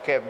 Keb.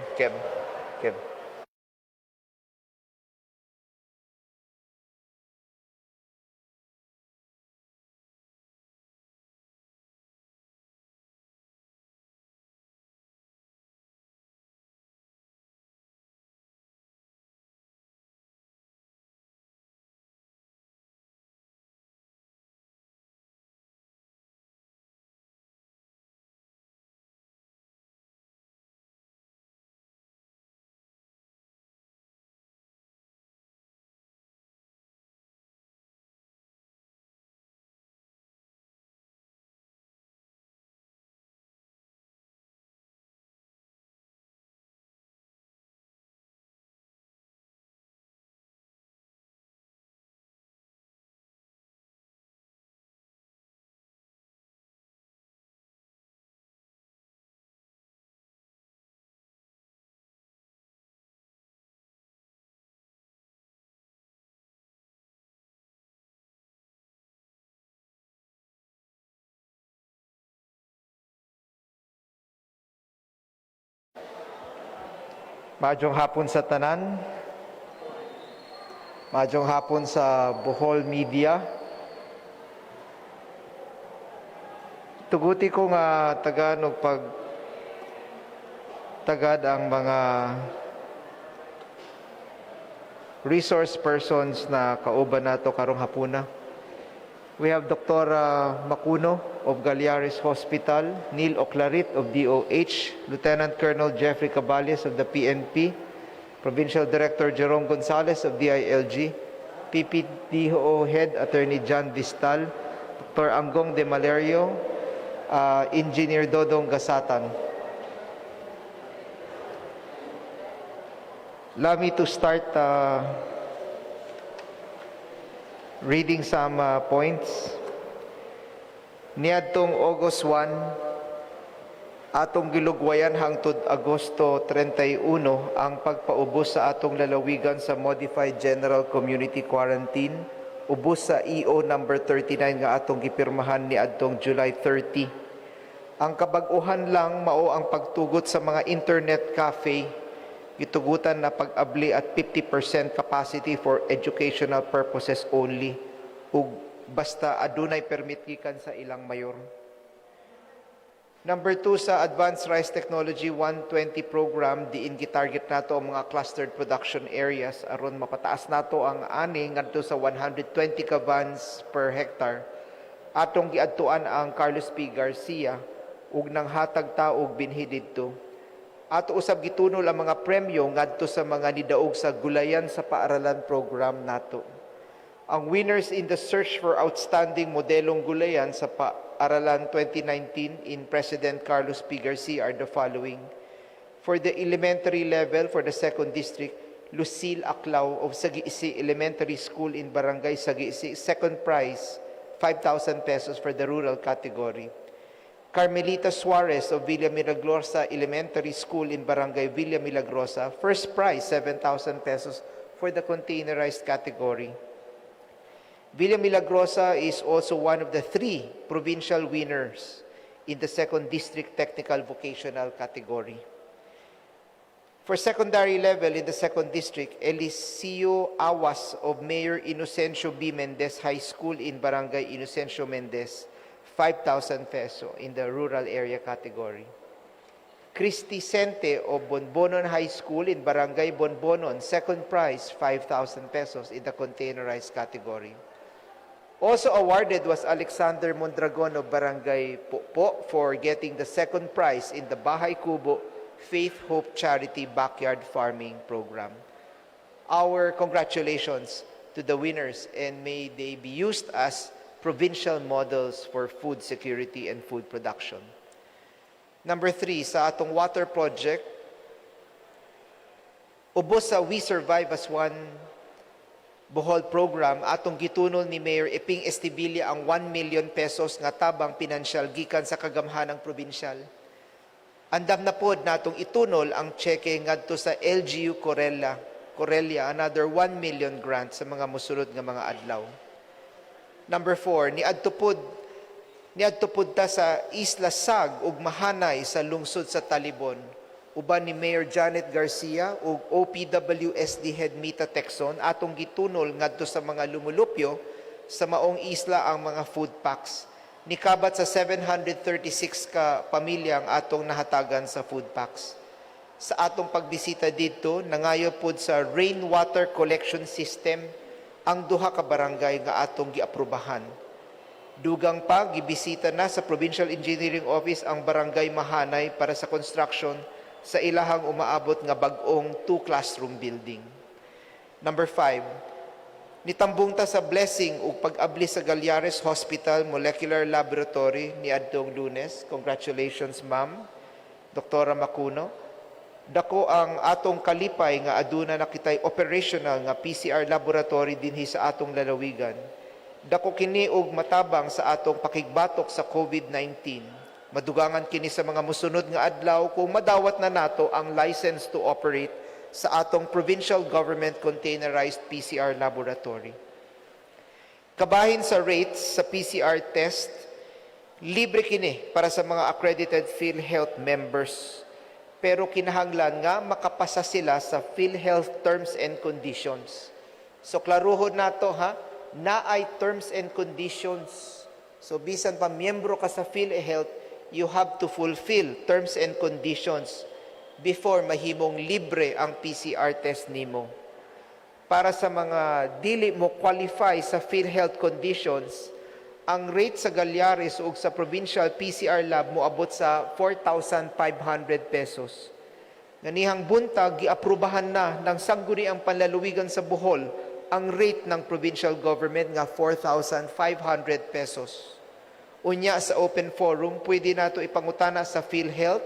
Maadjong hapon sa tanan. Maadjong hapon sa Bohol Media. Tuguti ko nga tagad og tagad ang mga resource persons na kauban nato karong hapuna. We have Dr. Macuno of Galiares Hospital, Neil Oclarit of DOH, Lieutenant Colonel Jeffrey Cabales of the PNP, Provincial Director Jerome Gonzales of DILG, PPDO Head Attorney John Vistal, Dr. Anggong de Malerio, Engineer Dodong Gasatan. Allow me to start reading some points. Niadtong August 1, atong gilugwayan hangtod Agosto 31 ang pagpaubos sa atong lalawigan sa Modified General Community Quarantine, ubos sa EO number 39 nga atong gipirmahan niadtong July 30. Ang kabag-uhan lang mao ang pagtugot sa mga internet cafe, gitugutan na pag-abli at 50% capacity for educational purposes only, ug basta adunay permit gikan sa ilang mayor. Number 2, sa Advanced Rice Technology 120 program, diin gitarget nato ang mga clustered production areas aron mapataas nato ang ani ngadto sa 120 ka vans per hectare. Atong giadtuan ang Carlos P. Garcia ug nang hatag taog binhi didto. Ato usab gitunol ang mga premyo ngadto sa mga nidaog sa gulayan sa paaralan program nato. Ang winners in the search for outstanding modelong gulayan sa paaralan 2019 in President Carlos P. Garcia are the following. For the elementary level for the 2nd District, Lucille Aclao of Sagiisi Elementary School in Barangay Sagiisi, second prize, 5,000 pesos for the rural category. Carmelita Suarez of Villa Milagrosa Elementary School in Barangay Villa Milagrosa, first prize, 7,000 pesos for the containerized category. Villa Milagrosa is also one of the 3 provincial winners in the 2nd District Technical Vocational category. For secondary level in the 2nd District, Eliseo Awas of Mayor Inocencio B. Mendez High School in Barangay Inocencio Mendez, 5,000 peso in the rural area category. Christy Sente of Bonbonon High School in Barangay Bonbonon, second prize, 5,000 pesos in the containerized category. Also awarded was Alexander Mondragon of Barangay Popo for getting the second prize in the Bahay Kubo Faith Hope Charity Backyard Farming Program. Our congratulations to the winners, and may they be used as provincial models for food security and food production. Number 3, sa atong water project, ubos sa We Survive as One Bohol program, atong gitunol ni Mayor Eping Estevilla ang 1 million pesos nga tabang pinansyal gikan sa kagamhanang probinsyal. Andam na pod natong itunol ang cheque ngadto sa LGU Corella, another 1 million grant sa mga mosunod nga mga adlaw. Number 4, niadto pod Niadto punta sa Isla Sag ug Mahanay sa lungsod sa Talibon. Uban ni Mayor Janet Garcia ug OPWSD Head Mita Texon atong gitunol ngadto sa mga lumulupyo sa maong isla ang mga food packs. Nikabat sa 736 ka pamilya ang atong nahatagan sa food packs. Sa atong pagbisita dito, nangayo pod sa rainwater collection system ang duha ka barangay nga atong giaprubahan. Dugang pa, gibisita na sa Provincial Engineering Office ang Barangay Mahanay para sa construction sa ilahang umaabot nga bag-ong 2-classroom building. Number 5, nitambong ta sa blessing ug pag-abli sa Galyares Hospital Molecular Laboratory ni adtong Lunes. Congratulations, Ma'am, Dr. Macuno. Dako ang atong kalipay nga aduna na kitay operational nga PCR laboratory dinhi sa atong lalawigan. Dako kini og matabang sa atong pakigbatok sa COVID-19. Madugangan kini sa mga musunod nga adlaw kung madawat na nato ang license to operate sa atong provincial government containerized PCR laboratory. Kabahin sa rates sa PCR test, libre kini para sa mga accredited PhilHealth members. Pero kinahanglan nga makapasa sila sa PhilHealth terms and conditions. So klaruhon nato ha, na ay terms and conditions. So bisan pa miyembro ka sa PhilHealth, you have to fulfill terms and conditions before mahimong libre ang PCR test nimo. Para sa mga dili mo qualify sa PhilHealth conditions, ang rate sa Galyares ug sa provincial PCR lab moabot sa 4,500 pesos. Nganihang buntag giaprubahan na ng sangguniang panlalawigan sa Bohol ang rate ng provincial government nga 4,500 pesos. Unya sa open forum, pwede nato ipangutana sa PhilHealth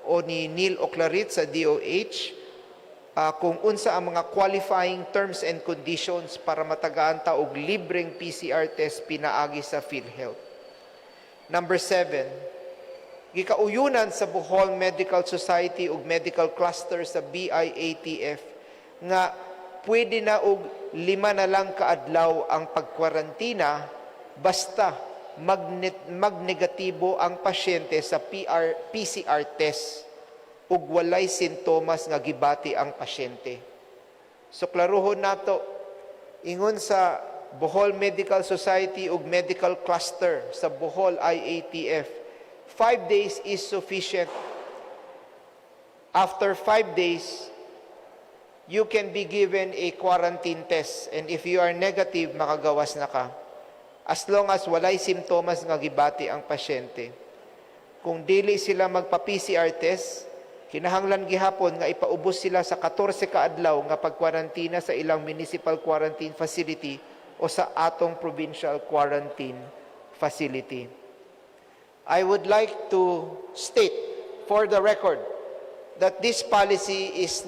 o ni Neil Oclarit sa DOH kung unsa ang mga qualifying terms and conditions para matagaan ta og libreng PCR test pinaagi sa PhilHealth. Number 7, gikauyunan sa Bohol Medical Society ug Medical Cluster sa BIATF nga pwede na og 5 na lang kaadlaw ang pagkwarantina basta magnegatibo ang pasyente sa PCR test ug walay sintomas nga gibati ang pasyente. So klaruhon nato, ingon sa Bohol Medical Society ug Medical Cluster sa Bohol IATF, 5 days is sufficient. After 5 days, you can be given a quarantine test, and if you are negative, makagawas na ka. As long as walay simptomas nga gibati ang pasyente. Kung dili sila magpa-PCR test, kinahanglan gihapon nga ipaubos sila sa 14 ka adlaw nga pagkwarantina sa ilang municipal quarantine facility o sa atong provincial quarantine facility. I would like to state for the record that this policy is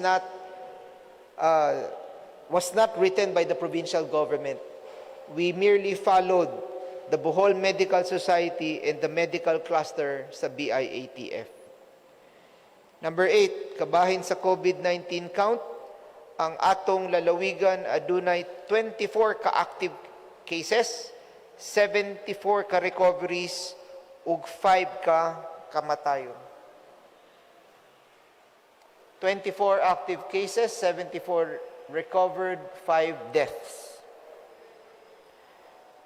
was not written by the provincial government. We merely followed the Bohol Medical Society and the Medical Cluster sa BIATF. Number 8, kabahin sa COVID-19 count, ang atong lalawigan adunay 24 ka-active cases, 74 ka-recoveries, ug 5 ka kamatayon. 24 active cases, 74 recovered, 5 deaths.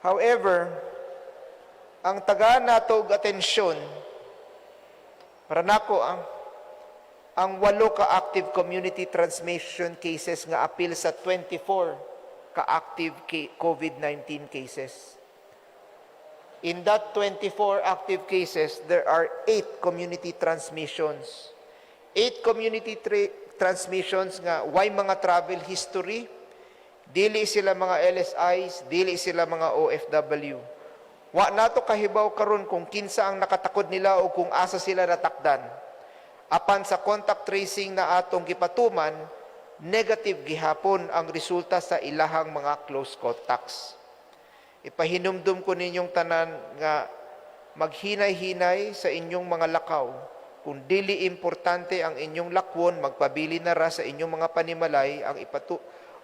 However, ang tagaan nato og atensyon para nako ang 8 ka active community transmission cases nga apil sa 24 ka active COVID-19 cases. In that 24 active cases, there are 8 community transmissions. 8 community transmissions nga way mga travel history, dili sila mga LSIs, dili sila mga OFW. Wa nato kahibaw karon kung kinsa ang nakatakod nila o kung asa sila natakdan. Apan sa contact tracing na atong gipatuman, negative gihapon ang resulta sa ilahang mga close contacts. Ipahinumdum ko ninyong tanan nga maghinay-hinay sa inyong mga lakaw. Kung dili importante ang inyong lakwon, magpabili na ra sa inyong mga panimalay ang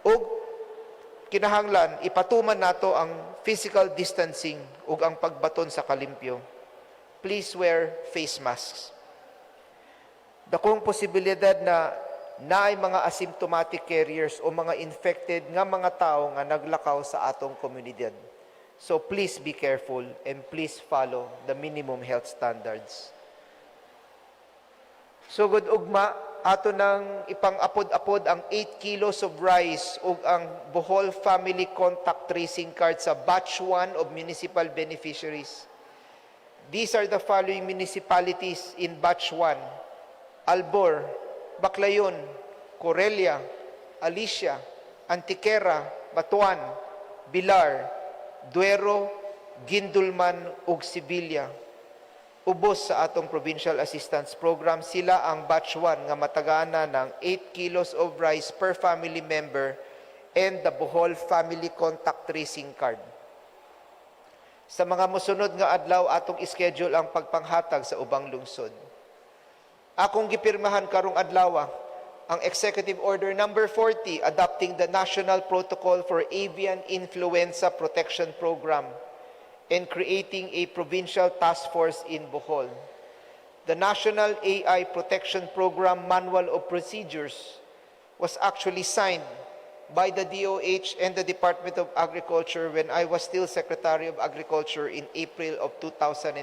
o kinahanglan ipatuman nato ang physical distancing ug ang pagbaton sa kalimpyo. please wear face masks. Dakong posibilidad na naay mga asymptomatic carriers o mga infected nga mga tao nga naglakaw sa atong komunidad. So please be careful and please follow the minimum health standards. So good ugma, ato nang ipang-apod-apod ang 8 kilos of rice ug ang Bohol Family Contact Tracing Card sa Batch 1 of municipal beneficiaries. These are the following municipalities in Batch 1: Albor, Baclayon, Corelia, Alicia, Antiquera, Batuan, Bilar, Duero, Gindulman ug Sibilia. Ubos sa atong Provincial Assistance Program, sila ang Batch 1 nga matagana ng 8 kilos of rice per family member and the Bohol Family Contact Tracing Card. Sa mga mosunod nga adlaw, atong ischedule ang pagpanghatag sa ubang lungsod. Akong gipirmahan karong adlaw ang Executive Order number 40 adopting the National Protocol for Avian Influenza Protection Program and creating a provincial task force in Bohol. The National AI Protection Program Manual of Procedures was actually signed by the DOH and the Department of Agriculture when I was still Secretary of Agriculture in April of 2005.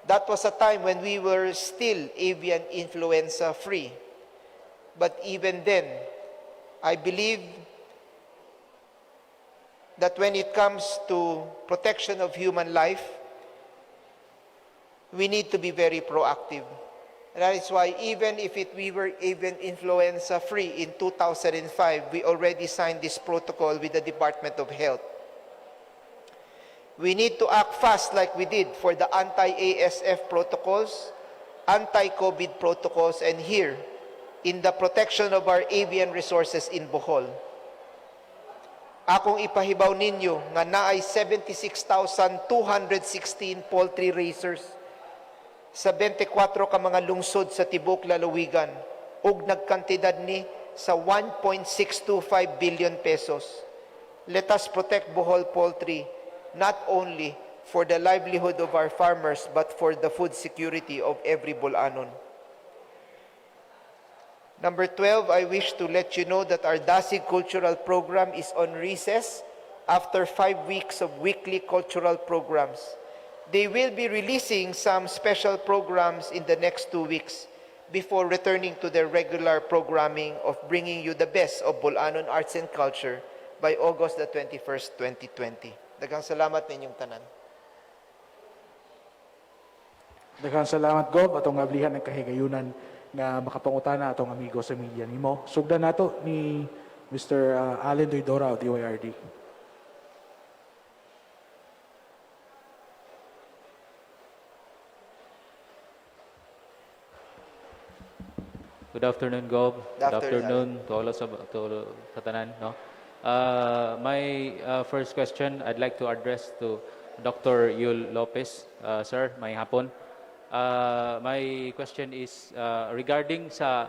That was a time when we were still avian influenza free. But even then, I believe that when it comes to protection of human life, we need to be very proactive. And that is why even if we were avian influenza free in 2005, we already signed this protocol with the Department of Health. We need to act fast like we did for the anti-ASF protocols, anti-COVID protocols, and here, in the protection of our avian resources in Bohol. Akong ipahibaw ninyo nga naay 76,216 poultry raisers sa 24 ka mga lungsod sa tibok lalawigan ug nagkantidad ni sa 1.625 billion pesos. Let us protect Bohol poultry not only for the livelihood of our farmers but for the food security of every Bolanon. Number 12, I wish to let you know that our Dasig Cultural Program is on recess after 5 weeks of weekly cultural programs. They will be releasing some special programs in the next 2 weeks before returning to their regular programming of bringing you the best of Bolanon arts and culture by August the 21st, 2020. Daghang salamat ninyong tanan. Daghang salamat, Gob, atong ablihan ng kahigayunan nga makapangutana atong amigo sa media nimo. Sugdan nato ni Mr. Allen Doidora of DYRD. Good afternoon, Gob. Good Good afternoon, afternoon to all sa tanan. No? My first question, I'd like to address to Dr. Yul Lopez. Sir, may hapon. My question is regarding sa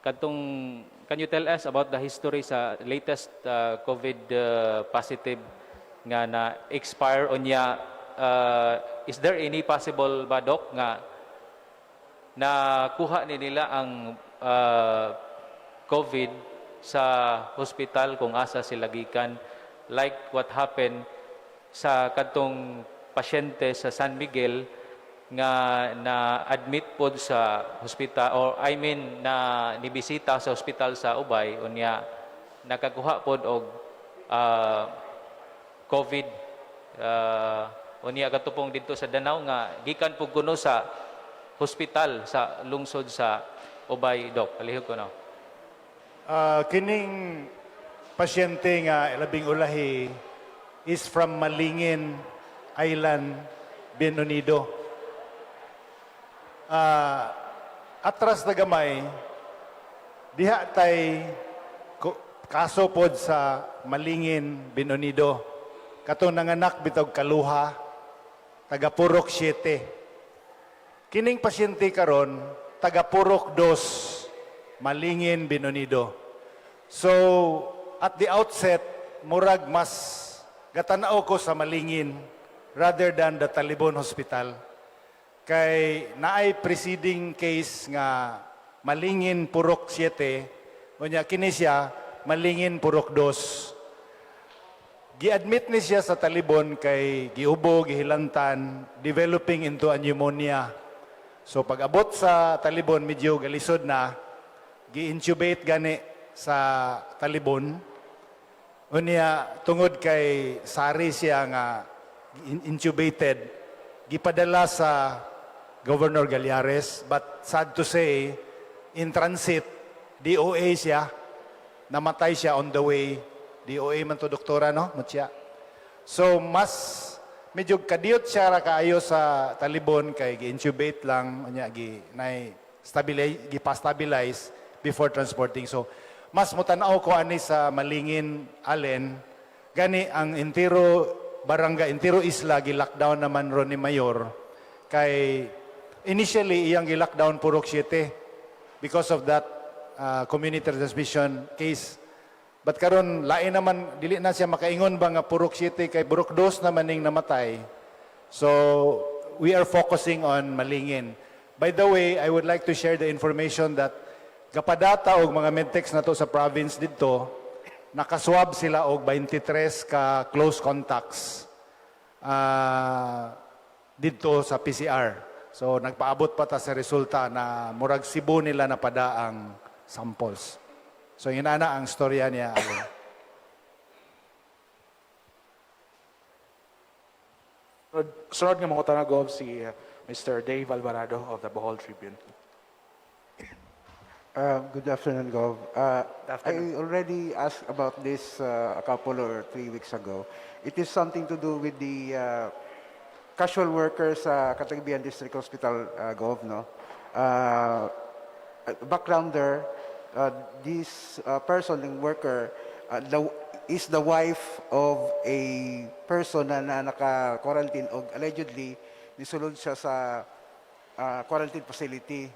katong, can you tell us about the history sa latest COVID positive nga na-expire o niya? Is there any possible ba, Doc, nga nakuha ni nila ang COVID sa hospital kung asa sila gikan, like what happened sa katong pasyente sa San Miguel nga na-admit pod sa hospital, or I mean na nibisita sa hospital sa Ubay unya nakakuha pod og COVID unya katupong dito sa Danau nga gikan pud kuno sa hospital sa lungsod sa Ubay, Doc. Palihog ko na. Kining pasyente nga labing ulahi is from Malingin Island, Benonido. Atras na gamay, diha tay kaso pod sa Malingin, Benonido. Katong nanganak bitog Kaluha, taga Purok 7. Kining pasyente karon taga Purok 2, Malingin, Benonido. So, at the outset, murag mas gatanao ko sa Malingin rather than the Talibon Hospital. Kay naay preceding case nga malingin purok 7, unya kini siya malingin purok 2. Gi-admit ni siya sa Talibon kay giubo, gihilantan, developing into a pneumonia. So pag abot sa Talibon, medyo galisod na, gi-intubate gani sa Talibon. Unya, tungod kay sari siya nga intubated, gipadala sa Governor Gallares. But sad to say, in transit, DOA siya, namatay siya on the way. DOA man to doktora, no? Mutya. So, mas medyo kadiyot siya ra kaayo sa Talibon kay gi-intubate lang, unya gi-stabilize before transporting. So, mas mutanaw ko ani sa Malingin Allen, gani ang entero barangay, entero isla gi-lockdown naman ron ni Mayor kay initially iyang gi-lockdown purok 7 because of that community transmission case. But karon lain naman dili na siya makaingon ba nga purok 7 kay purok 2 naman ning namatay. So we are focusing on Malingin. By the way, I would like to share the information that kapadata og mga medtechs na to sa province dito, nakaswab sila og 23 ka close contacts dito sa PCR. So nagpaabot pa ta sa resulta na murag Cebu nila napada ang samples. So yun na ang storya niya. Sunod nga mga tanagov si Mr. Dave Alvarado of the Bohol Tribune. Good afternoon, Gov. I already asked about this a couple or 3 weeks ago. It is something to do with the casual workers sa Catagbian District Hospital, Gov, no? Background there, this person, the worker, is the wife of a person na naka-quarantine o allegedly nisulod siya sa quarantine facility,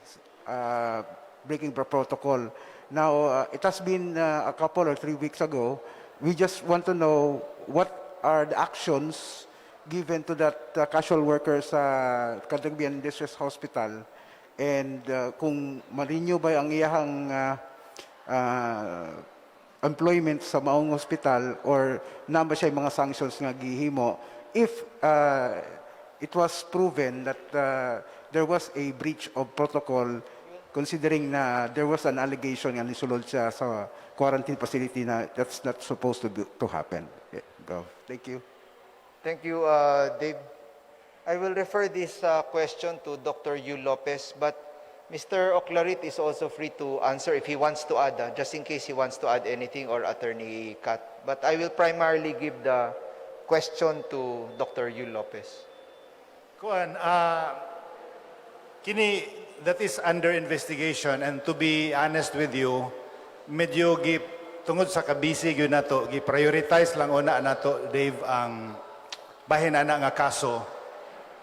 breaking the protocol. Now, it has been a couple or 3 weeks ago. We just want to know what are the actions given to that casual worker sa Catagbian District Hospital and kung ma-renew ba ang iyahang employment sa maong hospital or namba siya mga sanctions nga gihimo if it was proven that there was a breach of protocol considering na there was an allegation nga nisulod siya sa quarantine facility na that's not supposed to happen. Yeah, go. Thank you. Thank you, Dave. I will refer this question to Dr. Yul Lopez, but Mr. Oclarit is also free to answer if he wants to add, just in case he wants to add anything, or Attorney Kat. But I will primarily give the question to Dr. Yul Lopez. Kuan, kini that is under investigation, and to be honest with you, medyo tungod sa kabisig yun nato, gi-prioritize lang una nato, Dave, ang bahin ana nga kaso,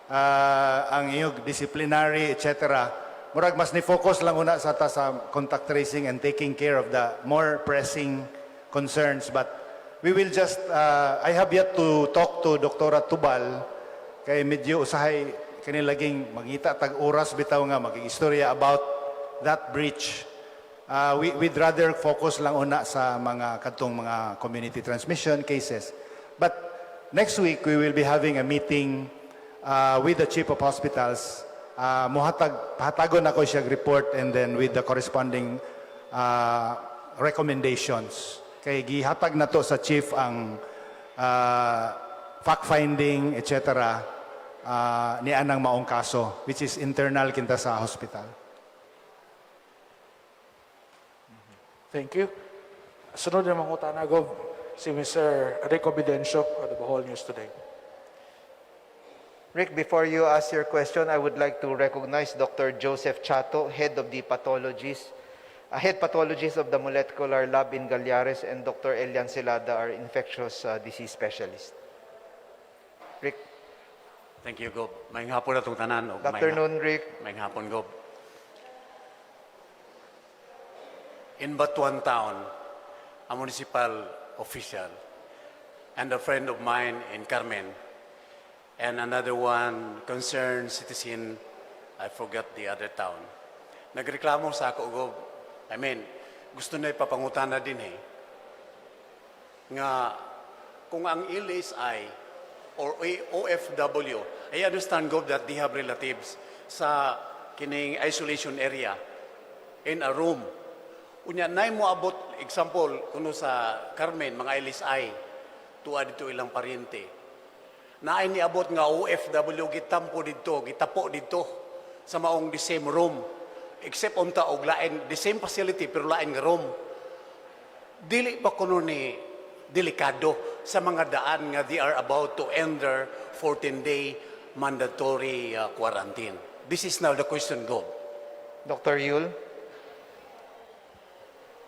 ang iyong disciplinary, etc. Murag mas ni-focus lang una sa contact tracing and taking care of the more pressing concerns. But we will just, I have yet to talk to Dr. Tubal, kay medyo usahay kanilaging magita tag oras bitaw nga mag-istorya about that breach. We'd rather focus lang una sa mga katong mga community transmission cases. But next week we will be having a meeting with the chief of hospitals. Hatagon ako siya report, and then with the corresponding recommendations. Kay gihatag na to sa chief ang fact-finding, etc. Ni anang maong kaso, which is internal kinta sa hospital. Thank you. Sunod na mga tanagov si Mr. Rico Bidencio of the Bohol News Today. Rick, before you ask your question, I would like to recognize Dr. Joseph Chato, head of the pathologist, head pathologist of the molecular lab in Gallares, and Dr. Elian Celada, our infectious disease specialist. Rick. Thank you, Gob. Maayong hapon na itong tanan. Good afternoon, Rick. Maayong hapon, Gob. In Batuan Town, a municipal official and a friend of mine in Carmen And another one concerned citizen, I forgot the other town. Nagreklamo sa ako, Gob. I mean, gusto na ipapangutana din nga kung ang LSI or OFW, I understand, Gob, that they have relatives sa kining isolation area in a room. Unya, nay mo abot, example, kuno sa Carmen, mga LSI, tuwa dito ilang pariente. Naay ni abot nga OFW, gitampo dito, gitapo dito sa maong the same room. Except unta og lain, the same facility, pero lain nga room. Dili ba kuno ni delikado sa mga daan nga they are about to end their 14-day mandatory quarantine? This is now the question, Gob. Dr. Yul.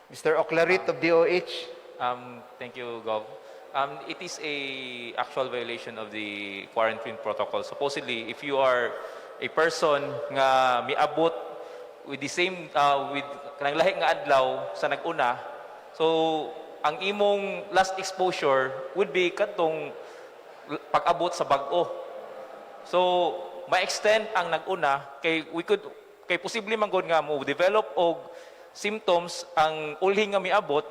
Mr. Oclarit of DOH. Thank you, Gov. It is a actual violation of the quarantine protocol. Supposedly, if you are a person nga miabot with the same with kanang lahi nga adlaw sa nag-una, so ang imong last exposure would be katong pag-abot sa bag-o. So ma-extend ang nag-una kay posible man gud nga mo develop og symptoms ang ulhi nga miabot.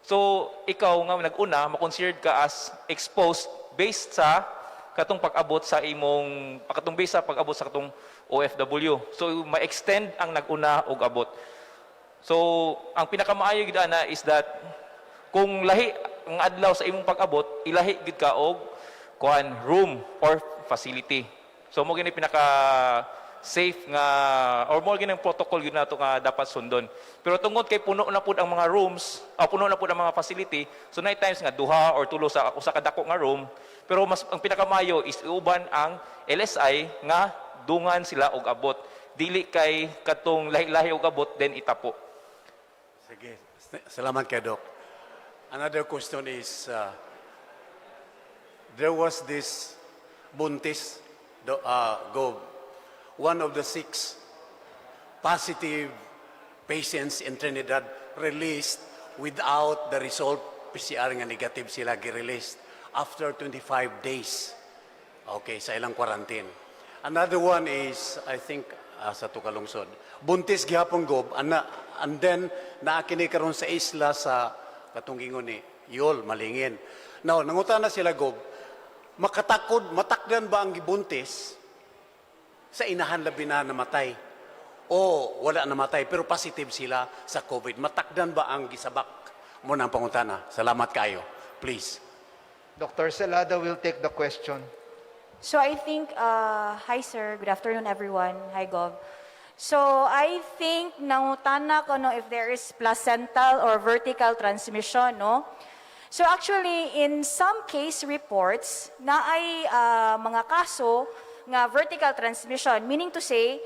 So ikaw nga nag-una ma-considered ka as exposed based sa katong pag-abot sa imong katong based sa pag-abot sa katong OFW. So ma-extend ang nag-una og abot. So ang pinakamaayo gid ana is that kung lahi ang adlaw sa imong pag-abot, ilahi gid ka og room or facility. So mo gini pinaka safe nga or more ginang protocol yun nato nga dapat sundon. Pero tungod kay puno na pud ang mga rooms, puno na pud ang mga facility, so night times nga duha or tulo sa usa ka dako nga room, pero mas ang pinakamayo is iuban ang LSI nga dungan sila og abot. Dili kay katong lahi-lahi og abot then itapo. Sige, salamat kay Doc. Another question is, there was this buntis, Gob, one of the 6 positive patients in Trinidad released without the result PCR nga negative sila gi-released after 25 days. Okay, sa ilang quarantine. Another one is, I think, sa Tukalungsod. Buntis gihapon, Gob, and then naakini karon sa isla sa katungingon ni Yol, Malingin. Now, nangutana sila, Gob, matakdan ba ang gibuntis sa inahan labi na namatay o wala namatay pero positive sila sa COVID? Matakdan ba ang gisabak mo ng pangutana? Salamat kayo. Please. Dr. Salada will take the question. So I think, hi sir, good afternoon everyone. Hi Gov. So I think nangutana ko no if there is placental or vertical transmission, no? So actually, in some case reports, na ay mga kaso nga vertical transmission, meaning to say,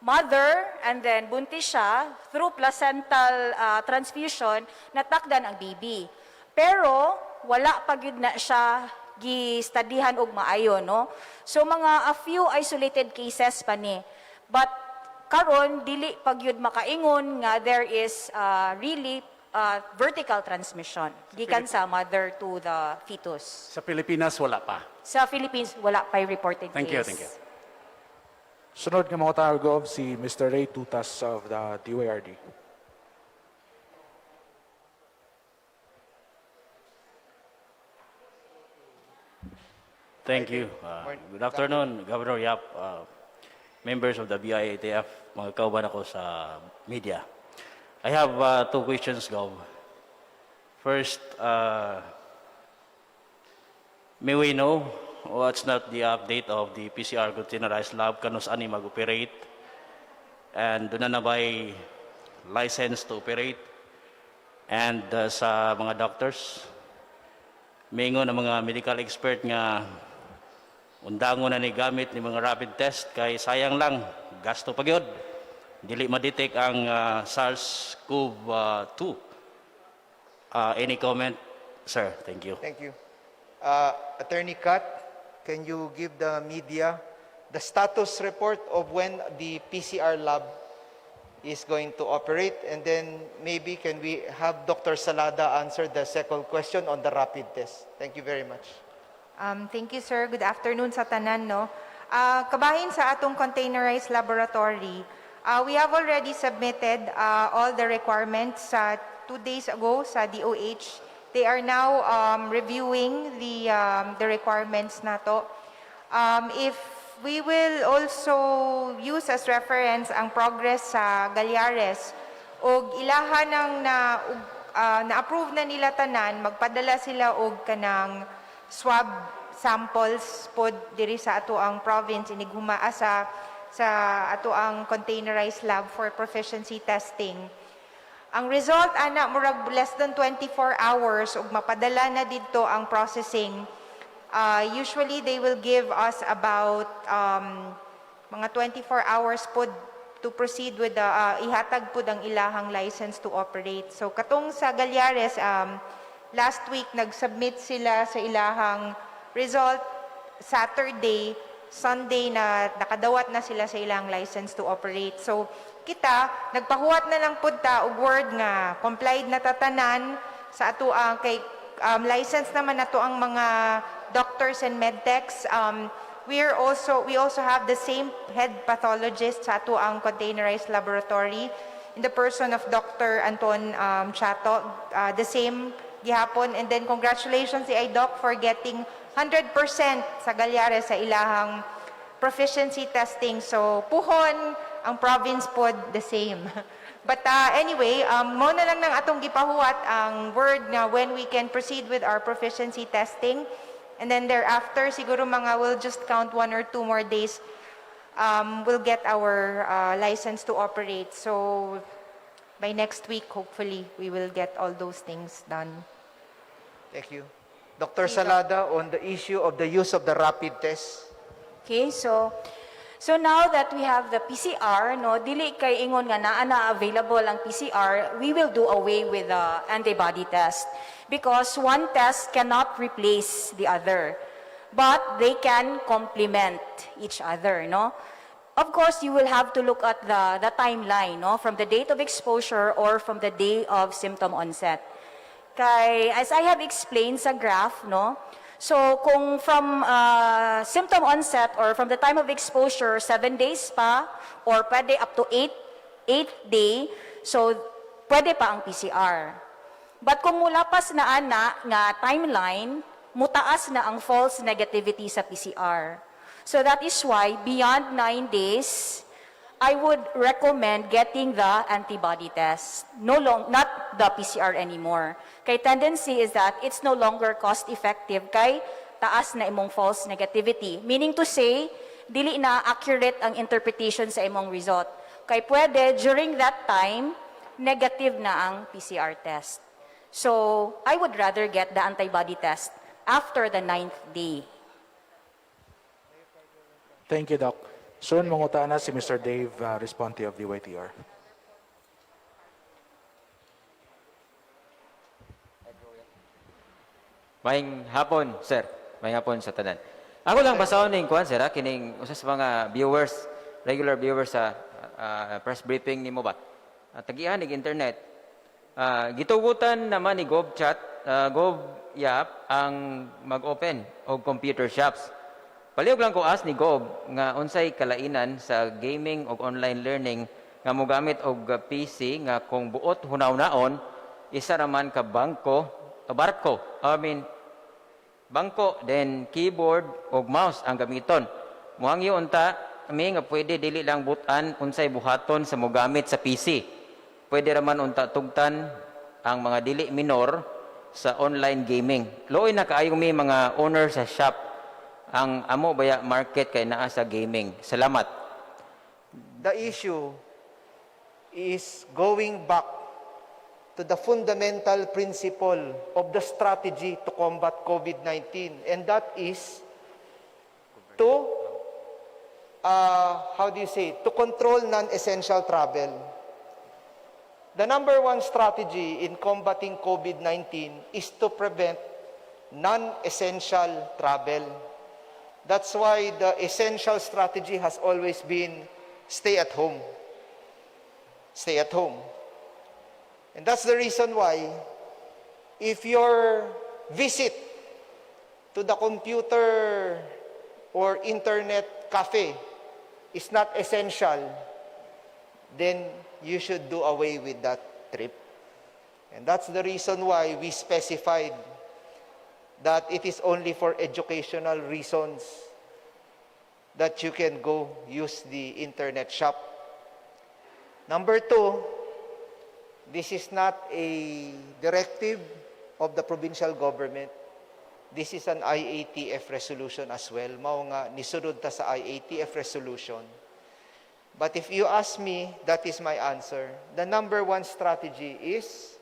mother and then buntis siya, through placental transfusion, natakdan ang baby. Pero, wala pa gyud na siya gi-studyhan og maayo, no? So, a few isolated cases pa ni. But, karon dili pa gyud makaingon nga there is really vertical transmission gikan sa mother to the fetus. Sa Pilipinas, wala pa. Sa Philippines, wala pa reported Thank you, case. thank you. Sunod nga mga tawag, Gov, si Mr. Ray Tutas of the DYRD. Thank you. Good afternoon, Governor Yap, members of the BIATF, mga kauban ako sa media. I have 2 questions, Gov. First, may we know what's not the update of the PCR containerized lab kanus ani mag-operate and doon na bay license to operate and sa mga doctors mingon ang mga medical expert nga undangon na ni gamit ni mga rapid test kay sayang lang gasto pa gyud dili ma-detect ang SARS-CoV-2. Any comment, sir? Thank you. Thank you. Attorney Kat, can you give the media the status report of when the PCR lab is going to operate? And then maybe can we have Dr. Salada answer the second question on the rapid test? Thank you very much. Thank you, sir. Good afternoon sa tanan, no? Kabahin sa atong containerized laboratory, we have already submitted all the requirements 2 days ago sa DOH. They are now reviewing the requirements nato. If we will also use as reference ang progress sa Galyares, og ilaha ng na-approve na nila tanan, magpadala sila og kanang swab samples pod diri sa ato ang province inig humaa sa ato ang containerized lab for proficiency testing. Ang result ana murag less than 24 hours ug mapadala na didto ang processing. Usually they will give us about mga 24 hours pod to proceed with the ihatag pod ang ilahang license to operate. So katong sa Galyares last week, nag-submit sila sa ilahang result Saturday, Sunday na nakadawat na sila sa ilang license to operate. So, kita, nagpahuwat na lang po ta og word nga complied na tatanan sa ato ang kay license naman nato ang mga doctors and medtechs. We also have the same head pathologist sa ato ang containerized laboratory in the person of Dr. Anton Chato, the same gihapon. And then congratulations si IDOC for getting 100% sa Galyares sa ilahang proficiency testing. So puhon ang province pod the same. But anyway, mo na lang ng atong gipahuwat ang word na when we can proceed with our proficiency testing. And then thereafter, siguro we'll just count 1 or 2 more days, we'll get our license to operate. So by next week, hopefully, we will get all those things done. Thank you. Dr. Salada, on the issue of the use of the rapid test. Okay, so now that we have the PCR, no, dili kay ingon nga naa available ang PCR, we will do away with the antibody test because one test cannot replace the other, but they can complement each other, no? Of course, you will have to look at the timeline, no, from the date of exposure or from the day of symptom onset. Kay, as I have explained sa graph, no, so kung from symptom onset or from the time of exposure, 7 days pa, or pwede up to 8 day, so pwede pa ang PCR. But kung mula pas na nga timeline, mutaas na ang false negativity sa PCR. So that is why beyond 9 days, I would recommend getting the antibody test. Not the PCR anymore. Kay tendency is that it's no longer cost-effective kay taas na imong false negativity. Meaning to say, dili na accurate ang interpretation sa imong result. Kay pwede, during that time, negative na ang PCR test. So, I would rather get the antibody test after the 9th day. Thank you, Doc. Soon, mangutana si Mr. Dave Responte of the YTR. Maayong hapon, sir. Maayong hapon sa tanan. Ako lang basahon ning kuan, sir, kining usa sa mga viewers, regular viewers sa press briefing nimo ba? Tagihan ning internet. Gitugutan naman ni GovChat, GovYap ang mag-open og computer shops. Palihog lang ko as ni Gov nga unsay kalainan sa gaming o online learning nga mogamit og PC nga kung buot hunaw-naon isa raman ka bangko bangko then keyboard o mouse ang gamiton. Muangyo unta kami nga pwede dili lang butan unsay buhaton sa mogamit sa PC. Pwede raman unta tugtan ang mga dili minor sa online gaming. Looy na kaayo mi mga owner sa shop ang amo baya market kay naa sa gaming. Salamat. The issue is going back to the fundamental principle of the strategy to combat COVID-19, and that is to to control non-essential travel. The number one strategy in combating COVID-19 is to prevent non-essential travel. That's why the essential strategy has always been stay at home. Stay at home. And that's the reason why if your visit to the computer or internet cafe is not essential, then you should do away with that trip. And that's the reason why we specified that it is only for educational reasons that you can go use the internet shop. Number two, this is not a directive of the provincial government. This is an IATF resolution as well. Mao nga nisunod ta sa IATF resolution. But if you ask me, that is my answer. The number one strategy is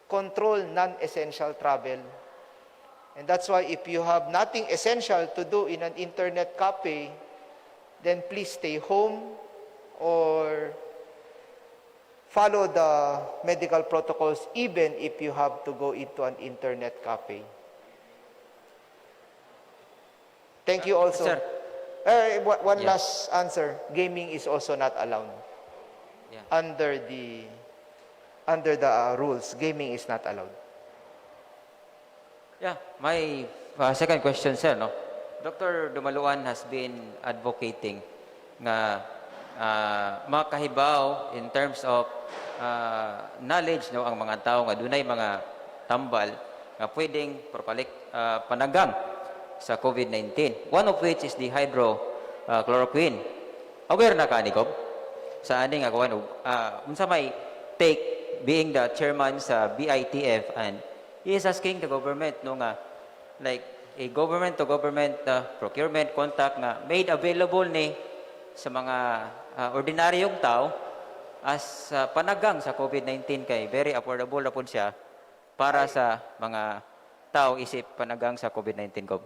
control non-essential travel. And that's why if you have nothing essential to do in an internet cafe, then please stay home or follow the medical protocols even if you have to go into an internet cafe. Thank you also. Sir. One Yeah. last answer. Gaming is also not allowed. Yeah. Under the rules, gaming is not allowed. Yeah, my second question, sir, no? Dr. Dumaluan has been advocating nga makahibaw in terms of knowledge, no, ang mga tao nga dunay mga tambal nga pwedeng panagang sa COVID-19. One of which is the hydrochloroquine. Aware na ka ni Gob? Sa ani nga kuan unsa may take being the chairman sa BITF, and he is asking the government no nga like a government to government procurement contact nga made available ni sa mga ordinaryong tao as panagang sa COVID-19 kay very affordable na po siya para sa mga tao isip panagang sa COVID-19 Gob.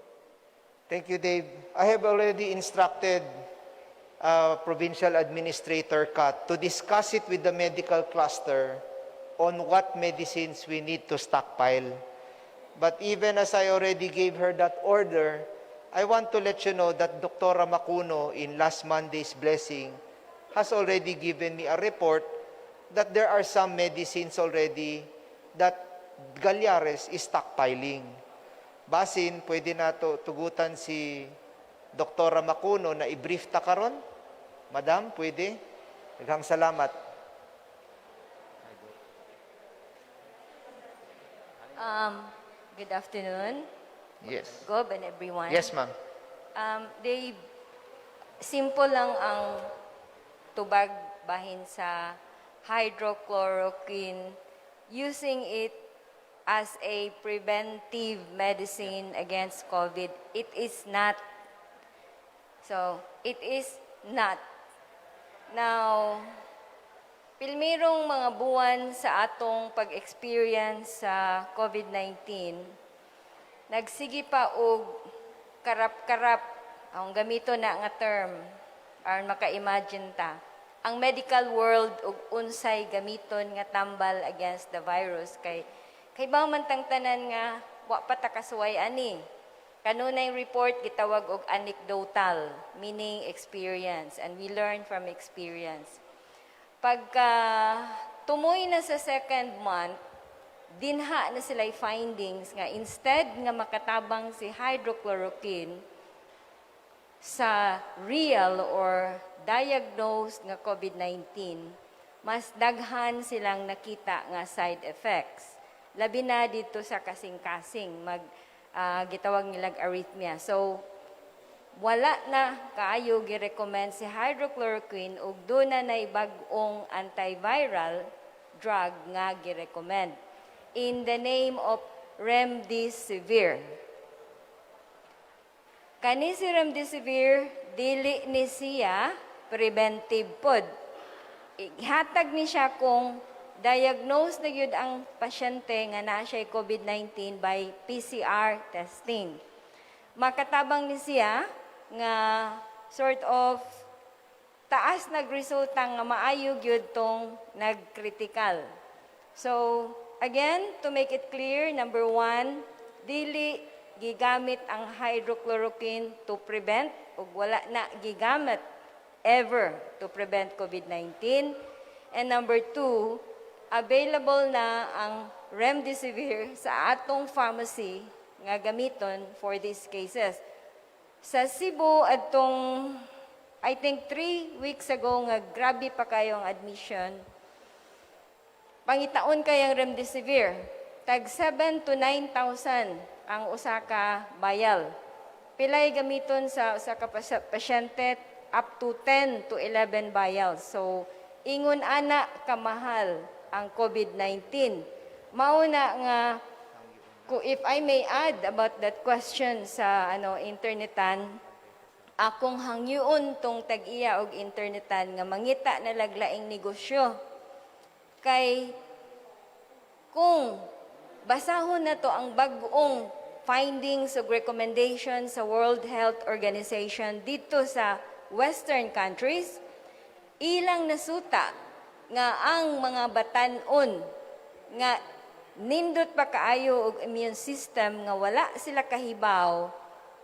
Thank you, Dave. I have already instructed Provincial Administrator Kat to discuss it with the medical cluster on what medicines we need to stockpile. But even as I already gave her that order, I want to let you know that Dr. Macuno in last Monday's blessing has already given me a report that there are some medicines already that Galyares is stockpiling. Basin, pwede na to tugutan si Dr. Macuno na i-brief ta karon? Madam, pwede? Daghang salamat. Good afternoon, Yes. Gob and everyone. Yes, ma'am. They simple lang ang tubag bahin sa hydrochloroquine, using it as a preventive medicine against COVID. It is not. So, it is not. Now, pilmirong mga buwan sa atong pag-experience sa COVID-19, nagsigi pa og karap-karap, ang gamito na nga term, aron maka-imagine ta, ang medical world og unsay gamiton nga tambal against the virus kay ba man tang tanan nga wa pa ta kasuway ani. Kanunay report gitawag og anecdotal, meaning experience, and we learn from experience. Pagka tumoy na sa second month, dinha na sila findings nga instead nga makatabang si hydrochloroquine sa real or diagnosed nga COVID-19, mas daghan silang nakita nga side effects. Labi na dito sa kasing-kasing, gitawag nilang arrhythmia. So, wala na kaayo gi-recommend si hydrochloroquine ug doon na bag-ong antiviral drug nga gi-recommend in the name of remdesivir. Kani si remdesivir, dili ni siya preventive pod. Ihatag ni siya kung diagnose na yun ang pasyente nga na siya COVID-19 by PCR testing. Makatabang ni siya nga sort of taas nagresulta nga maayo gyud tong nagcritical. So, again, to make it clear, number one, dili gigamit ang hydrochloroquine to prevent ug wala na gigamit ever to prevent COVID-19. And number two, available na ang remdesivir sa atong pharmacy nga gamiton for these cases. Sa Cebu, atong, I think 3 weeks ago, nga grabe pa kayo ang admission, pangitaon kayang remdesivir, tag 7 to 9,000 ang usa ka bayal. Pilay gamiton sa usa ka pasyente up to 10 to 11 vials. So, ingon ana kamahal ang COVID-19. Mauna nga, if I may add about that question sa internetan, akong hangyoon tong tag-iya og internetan nga mangita na laglaing negosyo. Kay kung basahon na to ang bag-ong findings ug recommendations sa World Health Organization dito sa Western countries, ilang nasuta nga ang mga batan-on nga nindot pa kaayo og immune system nga wala sila kahibaw,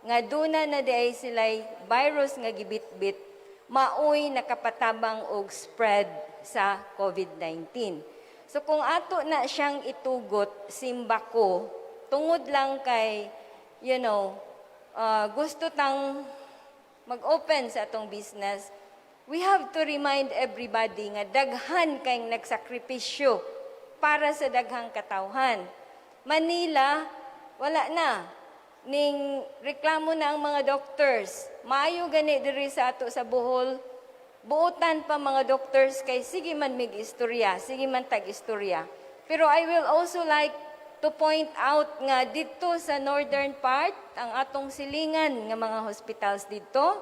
nga duna na diay sila'y virus nga gibitbit, maoy nakapatabang og spread sa COVID-19. So kung ato na siyang itugot, simbako, tungod lang kay, gusto tang mag-open sa atong business, we have to remind everybody nga daghan kayong nagsakripisyo para sa daghang katawhan. Manila, wala na. Ning reklamo na ang mga doctors. Maayo gani diri sa ato sa Bohol, buutan pa mga doctors kay sige man mig-istorya, sige man tag-istorya. Pero I will also like to point out nga dito sa northern part, ang atong silingan nga mga hospitals dito,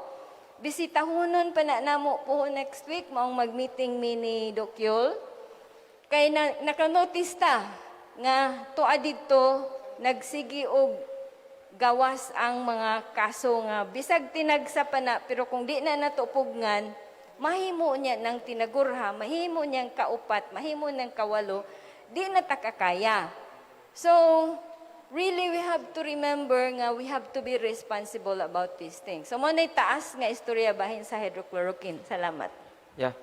bisitahunon pa na namo po next week, maong mag-meeting ni Doc Yul. Kay nakanotice ta nga tuwa dito, nagsigi og gawas ang mga kaso nga bisag tinagsa pa na, pero kung di na natupugngan, mahimo niya ng tinagurha, mahimo niyang kaupat, mahimo niyang kawalo, di na takakaya. So, really, we have to remember nga we have to be responsible about these things. So, manay taas nga istorya bahin sa hydrochloroquine. Salamat. Yeah.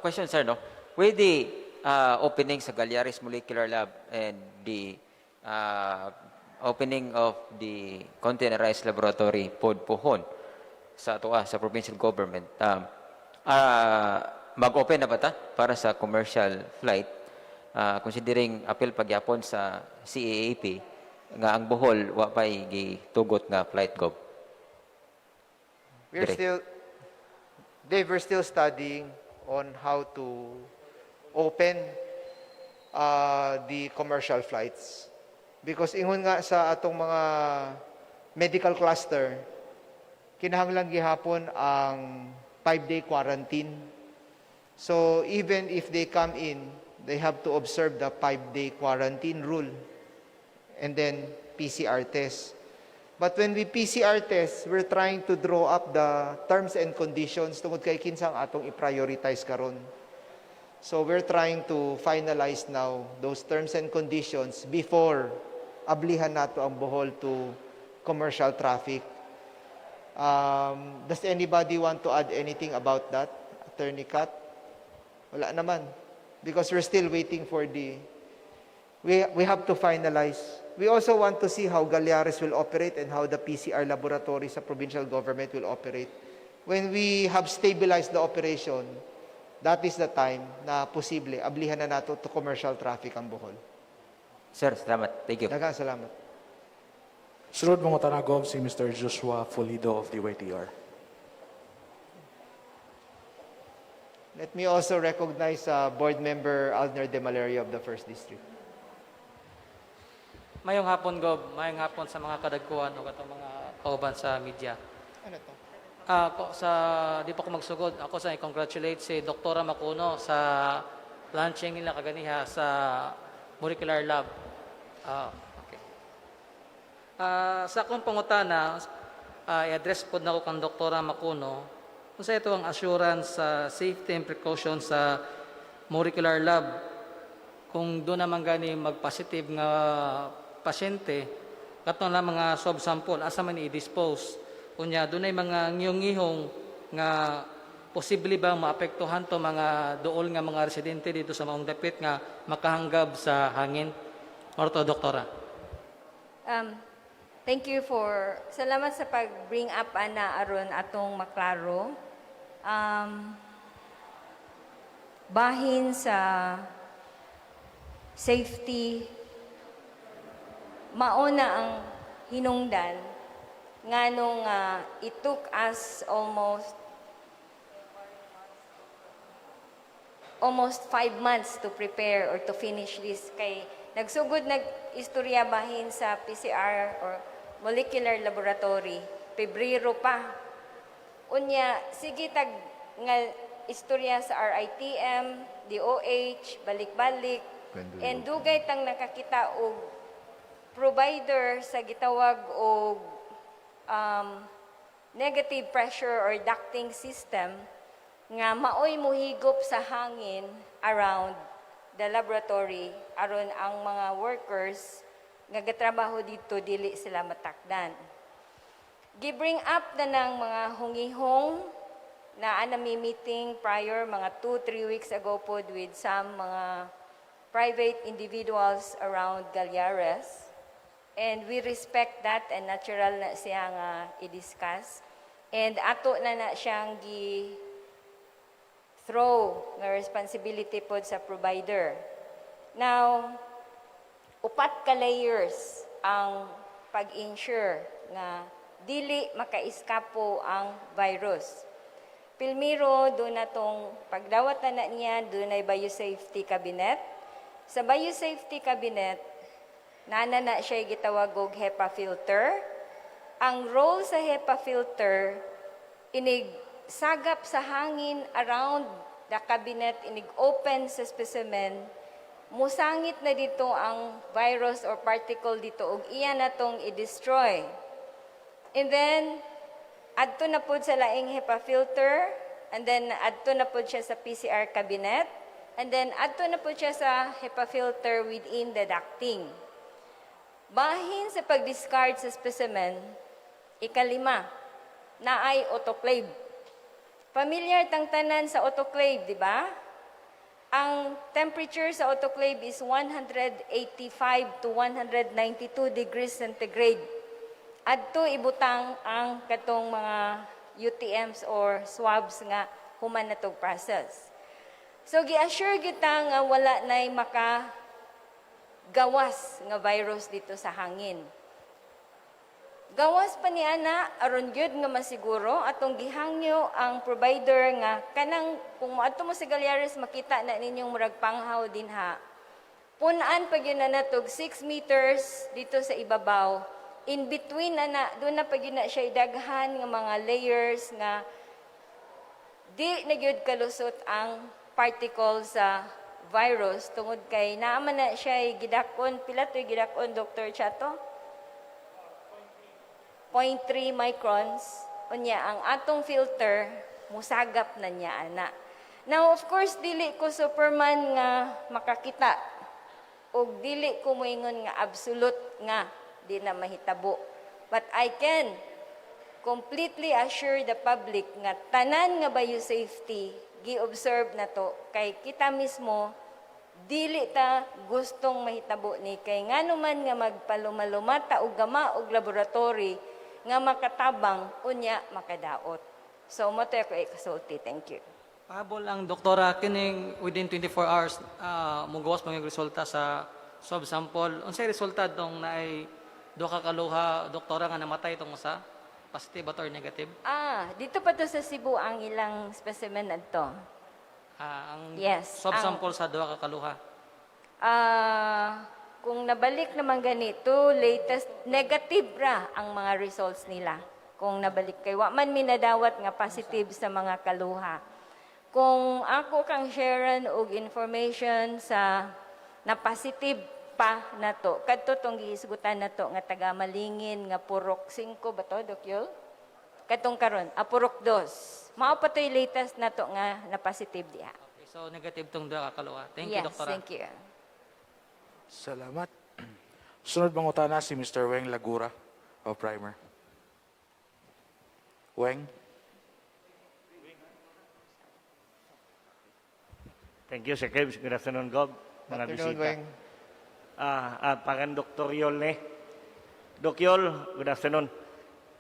Question, sir, no? With the opening sa Galyaris Molecular Lab and the opening of the containerized laboratory pod Bohol sa sa provincial government, mag-open na ba ta para sa commercial flight, considering apel pagyapon sa CAAP nga ang Bohol wa pay gitugot nga flight gov? We're still studying on how to open the commercial flights. Because ingon nga sa atong mga medical cluster, kinahanglan gihapon ang 5-day quarantine. So even if they come in, they have to observe the 5-day quarantine rule and then PCR test. But when we PCR test, we're trying to draw up the terms and conditions tungod kay kinsang atong i-prioritize karon. So we're trying to finalize now those terms and conditions before ablihan nato ang Bohol to commercial traffic. Does anybody want to add anything about that, Attorney Kat? Wala naman. Because we're still waiting for we have to finalize. We also want to see how Galyaris will operate and how the PCR laboratory sa provincial government will operate. When we have stabilized the operation, that is the time na posible ablihan na nato to commercial traffic ang Bohol. Sir, salamat. Thank you. Daghang salamat. Sunod mga tanagom si Mr. Joshua Folido of the YTR. Let me also recognize Board Member Alner De Malaria of the 1st District. Mayong hapon, Gob. Mayong hapon sa mga kadagkuhan o katong mga kauban sa media. Ano to? Di pa ko magsugod, ako sa i-congratulate si Dr. Macuno sa launching nila kaganiha sa molecular lab. Okay. Sa akong pangutana, i-address po na ko kang Dr. Macuno kung sa ito ang assurance sa safety and precaution sa molecular lab. Kung doon naman gani mag-positive nga pasyente, katong lang mga swab sample, asa man i-dispose. Kunya, doon ay mga ngiyong-ngihong nga posible bang maapektuhan to mga dool nga mga residente dito sa maong dapit nga makahanggab sa hangin? Orto, doktora. Thank you for, salamat sa pag-bring up ana aron atong maklaro. Bahin sa safety, mauna ang hinungdan nganong it took us almost 5 months to prepare or to finish this kay nagsugod nag-istorya bahin sa PCR or molecular laboratory Pebrero pa unya sige tag nga istorya sa RITM, DOH, balik-balik and dugay tang nakakita og provider sa gitawag og negative pressure or ducting system nga maoy muhigop sa hangin around the laboratory aron ang mga workers nga gatrabaho dito dili sila matakdan. Gi-bring up na ng mga hungihong na anami meeting prior mga 2-3 weeks ago pod with some mga private individuals around Galyares. And we respect that and natural na siya nga i-discuss. And ato na siyang throw nga responsibility pod sa provider. Now, upat ka layers ang pag-ensure nga dili maka-eskapo ang virus. Pilmiro, doon na itong pagdawat na niya, doon ay biosafety cabinet. Sa biosafety cabinet, nana na siya gitawag og HEPA filter. Ang role sa HEPA filter, inig sagap sa hangin around the cabinet, inig open sa specimen, musangit na dito ang virus or particle dito ug iya na tong i-destroy. And then, adto na po sa laing HEPA filter, and then adto na po siya sa PCR cabinet, and then adto na po siya sa HEPA filter within the ducting. Bahin sa pag-discard sa specimen, ikalima, naay autoclave. Familiar tang tanan sa autoclave, di ba? Ang temperature sa autoclave is 185 to 192 degrees centigrade. Adto ibutang ang katong mga UTMs or swabs nga human na tog process. So gi-assure kita nga wala nay gawas nga virus dito sa hangin. Gawas pa ni ana aron gyud nga masiguro atong gihangyo ang provider nga kanang kung moadto mo sa Galyares makita na ninyong murag panghaw dinha. Punan pa gyud na natog 6 meters dito sa ibabaw. In between na doon na pag yun na siya idaghan ng mga layers nga di na gyud kalusot ang particles sa virus tungod kay naaman na siya gidakon pila to gidakon Dr. Chato 0.3 microns unya ang atong filter musagap na niya ana. Now of course dili ko superman nga makakita og dili ko moingon nga absolute nga di na mahitabo. But I can completely assure the public nga tanan nga biosafety gi-observe na to kay kita mismo dili ta gustong mahitabo ni kay nganuman nga magpalumalumata og gama og laboratory nga makatabang unya makadaot. So mo to ako ikasulti. Thank you. Pahabol ang doktora kining within 24 hours mugawas mga resulta sa swab sample. Unsay resulta dong naay do ka kaluha doktora nga namatay tong usa? Positive or negative? Dito pa to sa Cebu ang ilang specimen adto. Ang Yes, swab ang- sample sa duha ka kaluha. Kung nabalik naman ganito, latest negative ra ang mga results nila. Kung nabalik kay wa man minadawat nga positive sa mga kaluha. Kung ako kang sharean og information sa na positive pa na to, kadto tong gihisgutan na to nga taga Malingin nga purok 5 ba to, Doc Yul? Katong karon, purok 2. Mao pa to'y latest na to nga na positive diha. Okay, so negative tong duha ka kaluha. Thank you, Yes, doktora. thank you. Salamat. Sunod mangutana si Mr. Weng Lagura of Primer. Weng? Thank you, Sir Kebs. Good afternoon, Gov. Mga Afternoon, bisita. Weng. Pangan Dr. Yolne, Doc Yol, good afternoon.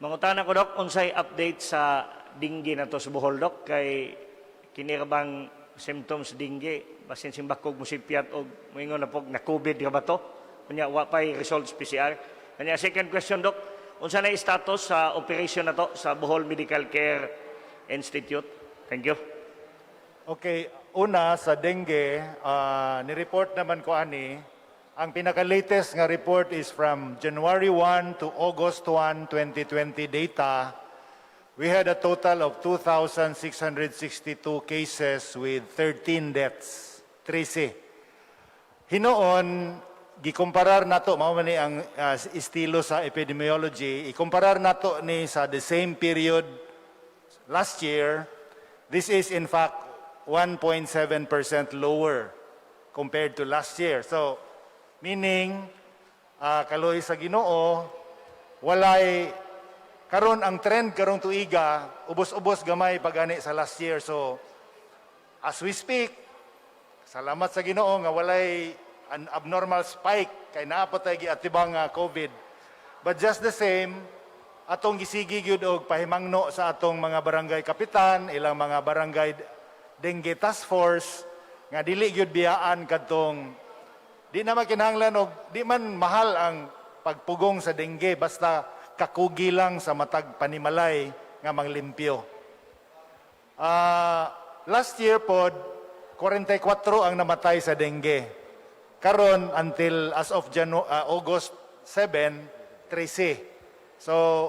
Mangutana ko, Doc, unsay update sa dengue na to sa Bohol, Doc, kay kinirabang symptoms dengue, basin simbakog musipyat o moingon na pog na COVID ka ba to? Kanya, wapay results PCR. Kanya, second question, Doc, unsa na status sa operation na to sa Bohol Medical Care Institute? Thank you. Okay, una sa dengue, ni-report naman ko ani, ang pinaka-latest nga report is from January 1 to August 1, 2020 data. We had a total of 2,662 cases with 13 deaths, 13. Hinoon, gikumparar nato mao man ni ang estilo sa epidemiology, ikumparar nato ni sa the same period last year. This is in fact 1.7% lower compared to last year. So, meaning, kaloy sa Ginoo, walay karon ang trend karong tuiga, ubos-ubos gamay pagani sa last year. So, as we speak, salamat sa Ginoo nga walay an abnormal spike kay naapatay giatibang COVID. But just the same, atong gisigi gyud og pahimangno sa atong mga barangay kapitan, ilang mga barangay dengue task force nga dili gyud biyaan kadtong di na makinahanglan og di man mahal ang pagpugong sa dengue basta kakugi lang sa matag panimalay nga manglimpyo. Last year pod 44 ang namatay sa dengue. Karon until as of August 7, 13. So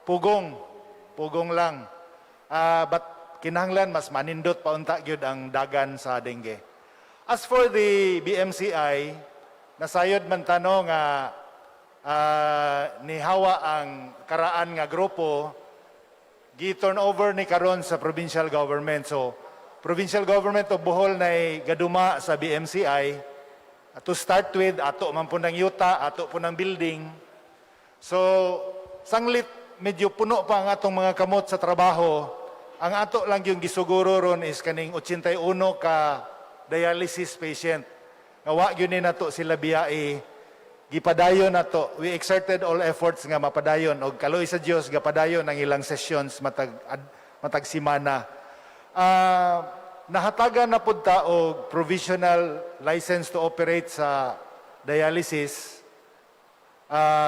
pugong lang. But kinahanglan mas manindot paunta gyud ang dagan sa dengue. As for the BMCI, nasayod man tano nga nihawa ang karaan nga grupo, gi-turn over ni karon sa provincial government. So, provincial government of Bohol na gaduma sa BMCI. To start with, ato man po ng yuta, ato po ng building. So, sanglit medyo puno pa ang atong mga kamot sa trabaho. Ang ato lang yung gisuguro ron is kaning 81 ka dialysis patient. Nga yun ni nato sila biyai, gipadayon nato. We exerted all efforts nga mapadayon. O kaloy sa Diyos, gapadayon ang ilang sessions matag simana. Nahatagan na pud ta og provisional license to operate sa dialysis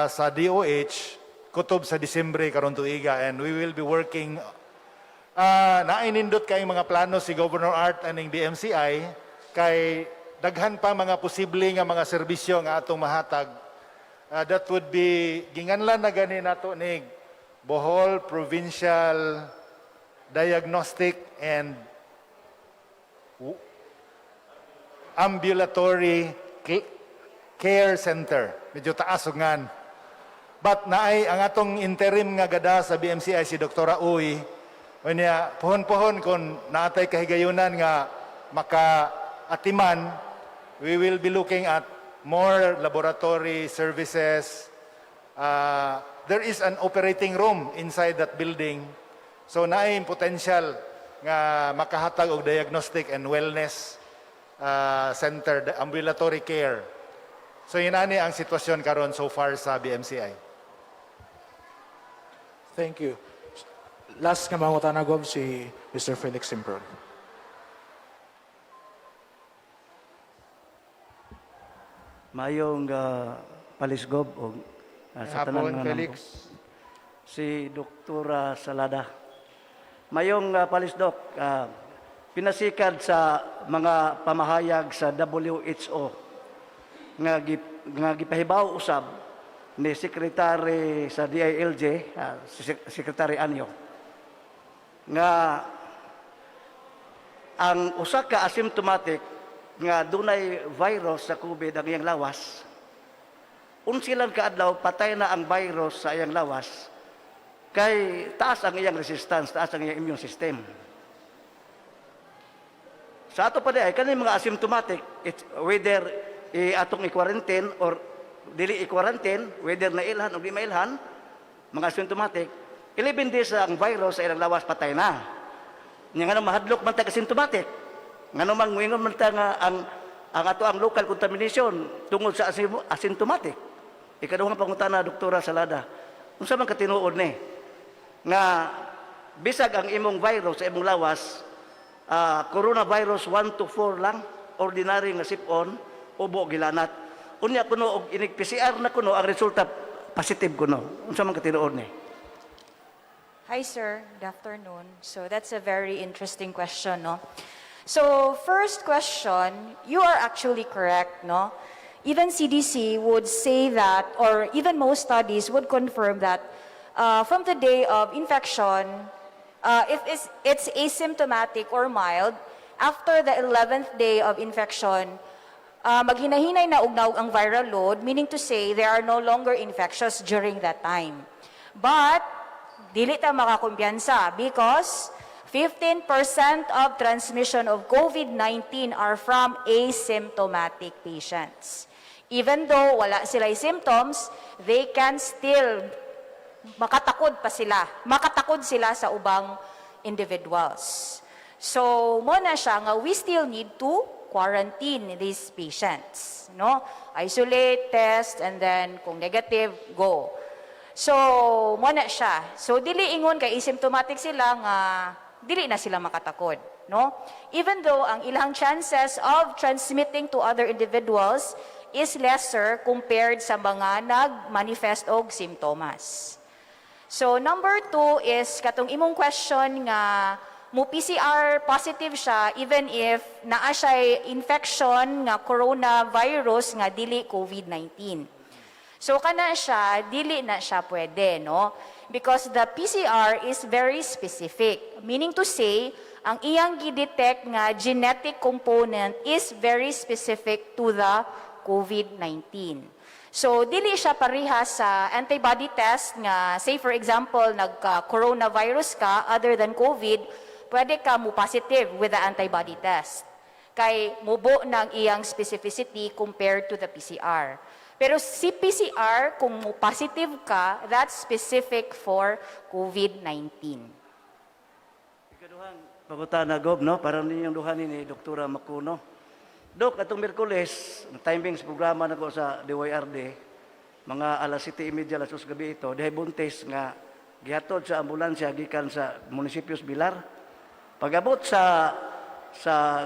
sa DOH, kutob sa Disyembre karon tuiga, and we will be working. Nainindot kay mga plano si Governor Art aning BMCI kay daghan pa mga posible nga mga serbisyo nga atong mahatag. That would be ginganlan na gani nato ni Bohol Provincial Diagnostic and Ambulatory Care Center. Medyo taas ug ngan. But naay ang atong interim nga gada sa BMCI si Dr. Uy, unya pohon-pohon kung naatay kahigayunan nga makaatiman, we will be looking at more laboratory services. There is an operating room inside that building. So naay potential nga makahatag og diagnostic and wellness center, the ambulatory care. So yun ani ang sitwasyon karon so far sa BMCI. Thank you. Last nga mga tanagom si Mr. Felix Simpron. Mayong palisgob o sa Hapon, tanan nga Felix. si Dr. Salada. Mayong palisdok, pinasikad sa mga pamahayag sa WHO nga gipahibaw usab ni Secretary sa DILG, si Secretary Anyo, nga ang usa ka asymptomatic nga dunay virus sa COVID ang iyang lawas, unsilang kaadlaw patay na ang virus sa iyang lawas, kay taas ang iyang resistance, taas ang iyang immune system. Sa ato pa di ay kaning mga asymptomatic, whether atong i-quarantine or dili i-quarantine, whether na ilhan o di mailhan, mga asymptomatic, 11 days ang virus sa ilang lawas patay na. Nga nga mahadlok man ta asymptomatic. Nga naman nguingon man ta nga ang ato ang local contamination tungod sa asymptomatic. Ikaduhang pangutana, Doktora Salada, unsa man katinuod ni nga bisag ang imong virus sa imong lawas, coronavirus 1 to 4 lang, ordinary nga sipon, ubo gilanat. Unya kuno og inig PCR na kuno ang resulta positive kuno. Unsa man katinuod ni? Hi, sir. Good afternoon. So that's a very interesting question, no? So first question, you are actually correct, no? Even CDC would say that, or even most studies would confirm that from the day of infection, if it's asymptomatic or mild, after the 11th day of infection, maghinahinay na ugnaw ang viral load, meaning to say they are no longer infectious during that time. But, dili ta makakumpiyansa because 15% of transmission of COVID-19 are from asymptomatic patients. Even though wala sila'y symptoms, they can still makatakod sila sa ubang individuals. So, mo na siya nga we still need to quarantine these patients, no? Isolate, test, and then kung negative, go. So, mo na siya. So, dili ingon kay asymptomatic sila nga dili na sila makatakod, no? Even though ang ilang chances of transmitting to other individuals is lesser compared sa mga nag-manifest og simptomas. So, number 2 is katong imong question nga mo PCR positive siya even if naa siya infection nga coronavirus nga dili COVID-19. So kana siya, dili na siya pwede, no? Because the PCR is very specific. Meaning to say, ang iyang gidetect nga genetic component is very specific to the COVID-19. So, dili siya parehas sa antibody test nga, say for example, nagka-coronavirus ka other than COVID, pwede ka mo positive with the antibody test. Kay mubo ng iyang specificity compared to the PCR. Pero si PCR, kung mo positive ka, that's specific for COVID-19. Ikaduhang pangutana, Gob, no? Parang ninyong duhanin ni Doktora Macuno. Dok, atong Merkules, timing sa programa na ko sa DYRD, mga alas 7:30, alas 2 gabi ito, dihay buntis nga gihatod sa ambulansya gikan sa Munisipios Bilar. Pag-abot sa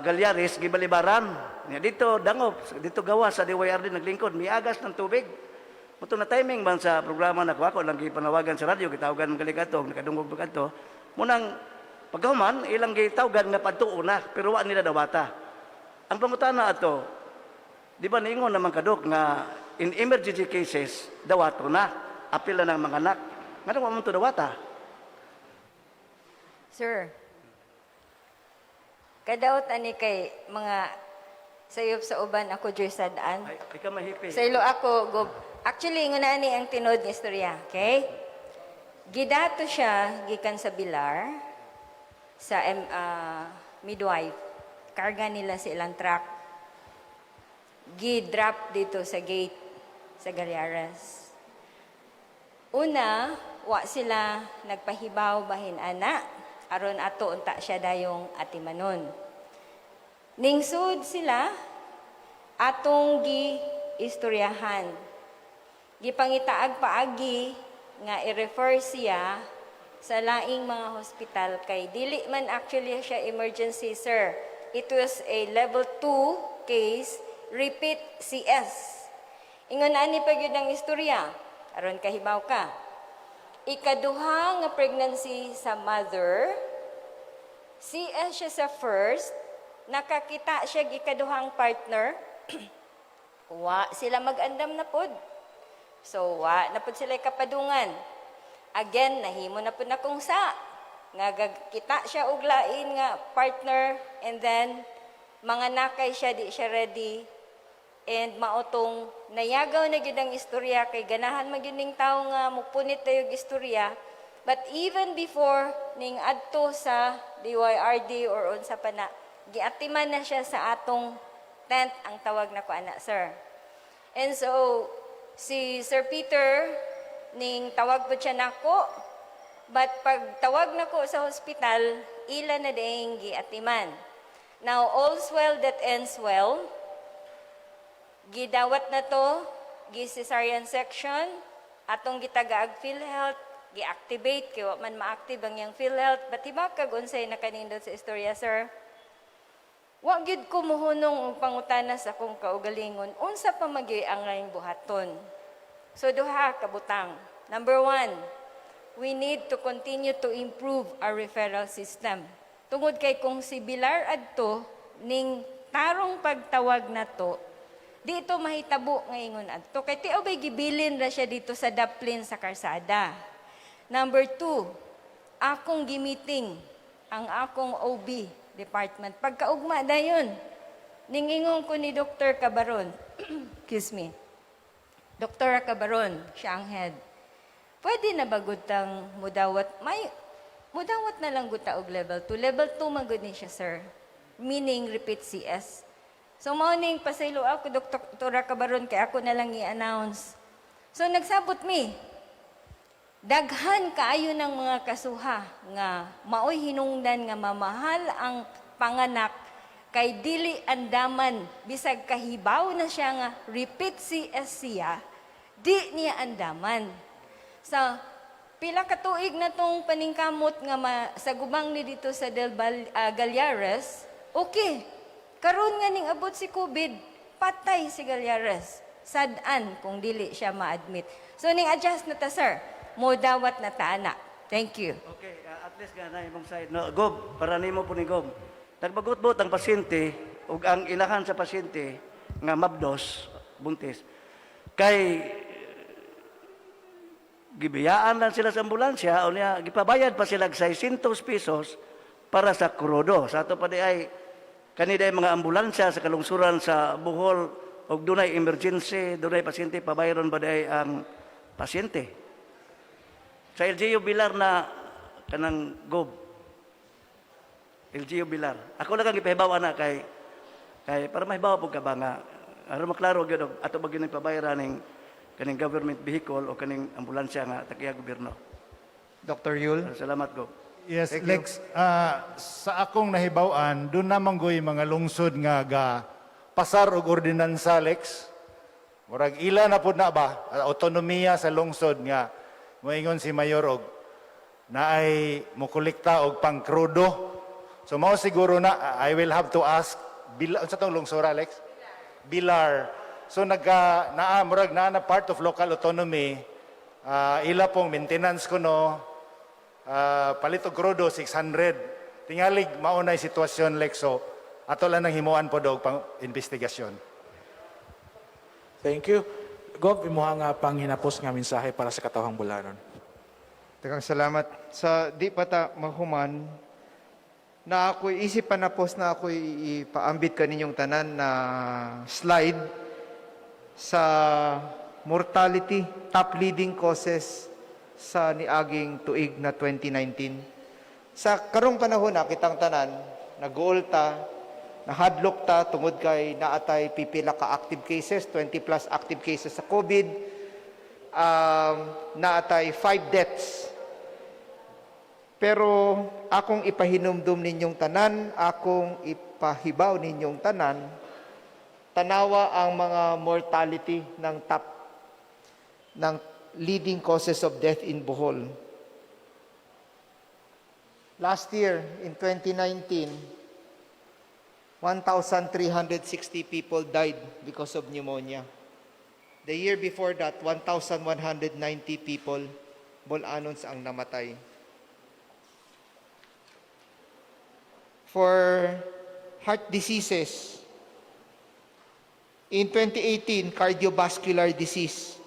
Galyares, gibalibaran. Dito, dangop, dito gawa sa DYRD, naglingkod, miagas ng tubig. Muto na timing man sa programa na ako lang gipanawagan sa radyo, gitawagan ng kaligato, nakadungog ba kanto. Munang pagkahuman, ilang gitawagan nga padtuo na, pero wa nila dawata. Ang pangutana ato, di ba niingon naman kadok nga in emergency cases, dawato na, apil na ng mga anak. Nga naman mo ito dawata? Sir, kadaot ani kay mga sayop sa uban ako joy sa daan. Ay, ikaw mahipi. Sa ilo ako, actually, nguna ni ang tinod ni istorya, okay? Gidato siya, gikan sa Bilar, sa midwife. Karga nila sa ilang truck. Gi-drop dito sa gate sa Galyaras. Una, wa sila nagpahibaw bahin ana. Aron ato unta siya dayong atimanon. Ningsud sila atong gi-istoryahan. Gipangitaag paagi nga i-refer siya sa laing mga hospital kay dili man actually siya emergency, sir. It was a level 2 case, repeat CS. Ingon ani pa gyud ang istorya, aron kahibaw ka. Ikaduha nga pregnancy sa mother, CS siya sa first, nakakita siya ikaduhang partner, wa sila mag-andam na pod. So, wa na pod sila kapadungan. Again, nahimo na pod na kung sa. Nga kita siya og lain nga partner and then mga nakay siya di siya ready and maotong nayagaw na gyud ang istorya kay ganahan man gyud ning tawo nga mupunit tayog istorya but even before ning adto sa DYRD or unsa pa na giatiman na siya sa atong tent ang tawag na ko ana, sir. And so si Sir Peter ning tawag po siya nako. But pag tawag na ko sa hospital, ila na ding giatiman. Now, all's well that ends well. Gidawat na to gi-cesarean section, atong gitagaag PhilHealth, gi-activate, kaya wa man ma-active ang yang PhilHealth. Batibakag unsay nakanindot sa istorya, sir? Wa gyud ko mohunong og pangutana sa akong kaugalingon, unsa pa magyoy ang laing buhaton. So duha ka butang. Number 1, we need to continue to improve our referral system. Tungod kay kung si Bilar adto ning tarong pagtawag na to, di ito mahitabo ngayon adto. Kay tiaw bay gibilin ra siya dito sa daplin sa karsada. Number 2, akong gimiting ang akong OB department. Pagkaugma dayon, ningingon ko ni Dr. Cabaron, excuse me, Dr. Cabaron, siya ang head. Pwede na ba gutang mudawat? Mudawat na lang guta og level 2. Level 2 magud ni siya, sir. Meaning repeat CS. So morning pasaylo ako Dr. Cabaron kay ako na lang i-announce. So nagsabot mi. Daghan kaayo ng mga kasuha nga maoy hinungdan nga mamahal ang panganak kay dili andaman bisag kahibaw na siya nga repeat CS siya, di niya andaman. Sa pila ka tuig na tong paningkamot nga sa gubang ni dito sa Galyares, okay. Karon nga ning abot si COVID, patay si Galyares. Sad-an kung dili siya ma-admit. So ning adjust na ta, sir. Mo dawat na taana. Thank you. Okay, at least nga na imong side. No, Gob, para nimo po ni Gob. Nagbagot-bot ang pasyente ug ang ilahan sa pasyente nga mabdos, buntis. Kay gibiyaan lang sila sa ambulansya o niya gipabayad pa sila og 600 pesos para sa krudo. Sa ato pa di ay kanina mga ambulansya sa kalungsuran sa Bohol og dunay emergency, dunay pasyente pabayaron ba di ang pasyente. Sa LGU Bilar na kanang Gob. LGU Bilar. Ako lang ang ipahibaw na kay para mahibaw po ka ba nga aron maklaro gyud ato ba gyud pabayaran ning kaning government vehicle o kaning ambulansya nga takiya gobyerno. Dr. Yul. Salamat, Gob. Yes, Lex, sa akong nahibawan, doon naman goy mga lungsod nga pasar og ordinansa, Lex. Murag ila na pud na ba autonomiya sa lungsod nga moingon si Mayor og naay mokolekta og pangkrudo. So mao siguro na I will have to ask unsa tong lungsura, Lex? Bilar. So murag na part of local autonomy. Ila pong maintenance kuno palito krudo 600. Tingalig maunay sitwasyon, Lex. So ato lang nang himuan po dog pang investigasyon. Thank you. Gob, imuha nga pang hinapos nga mensahe para sa katawhang Bulanon. Daghang salamat. Sa di pa ta mahuman, na ako'y isip pa na post na ako'y ipaambit kaninyong tanan na slide sa mortality, top leading causes sa niaging tuig na 2019. Sa karong panahon na kitang tanan, nag-uulta, nahadlok ta tungod kay naatay pipila ka active cases, 20 plus active cases sa COVID, naatay 5 deaths. Pero akong ipahinumdum ninyong tanan, akong ipahibaw ninyong tanan, tanawa ang mga mortality ng leading causes of death in Bohol. Last year, in 2019, 1,360 people died because of pneumonia. The year before that, 1,190 people, Bolanons ang namatay. For heart diseases, in 2018, cardiovascular disease,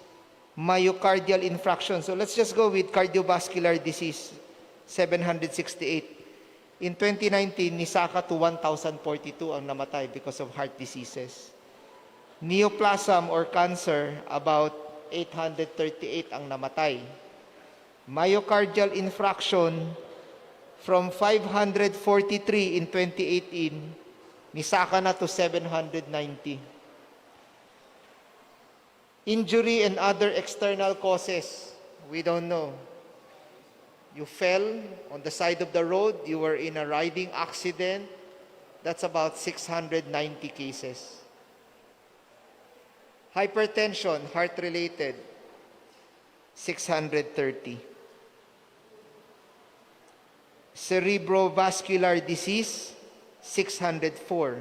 myocardial infarction. So let's just go with cardiovascular disease, 768. In 2019, nisaka to 1,042 ang namatay because of heart diseases. Neoplasm or cancer, about 838 ang namatay. Myocardial infarction, from 543 in 2018, nisaka na to 790. Injury and other external causes, we don't know. You fell on the side of the road, you were in a riding accident, that's about 690 cases. Hypertension, heart-related, 630. Cerebrovascular disease, 604.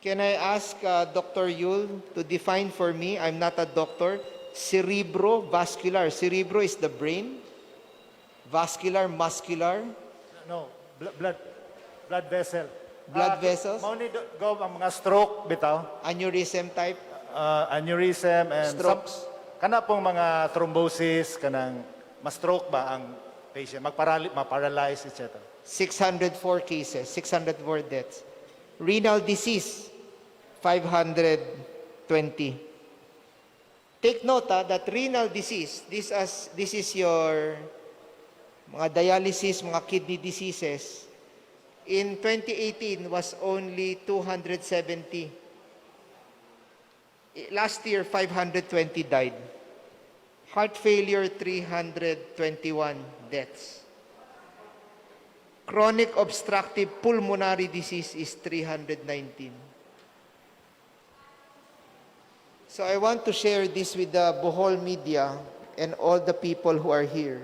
Can I ask Dr. Yul to define for me, I'm not a doctor, cerebrovascular. Cerebro is the brain. Vascular, muscular. No, blood vessel. Blood vessels. Mao ni go ang mga stroke bitaw, Aneurysm type. aneurysm and Strokes. kana pong mga thrombosis kanang ma-stroke ba ang patient, ma-paralyze etc. 604 cases, 604 deaths. Renal disease, 520. Take note that renal disease, this is your mga dialysis, mga kidney diseases. In 2018 was only 270. Last year, 520 died. Heart failure, 321 deaths. Chronic obstructive pulmonary disease is 319. So I want to share this with the Bohol media and all the people who are here.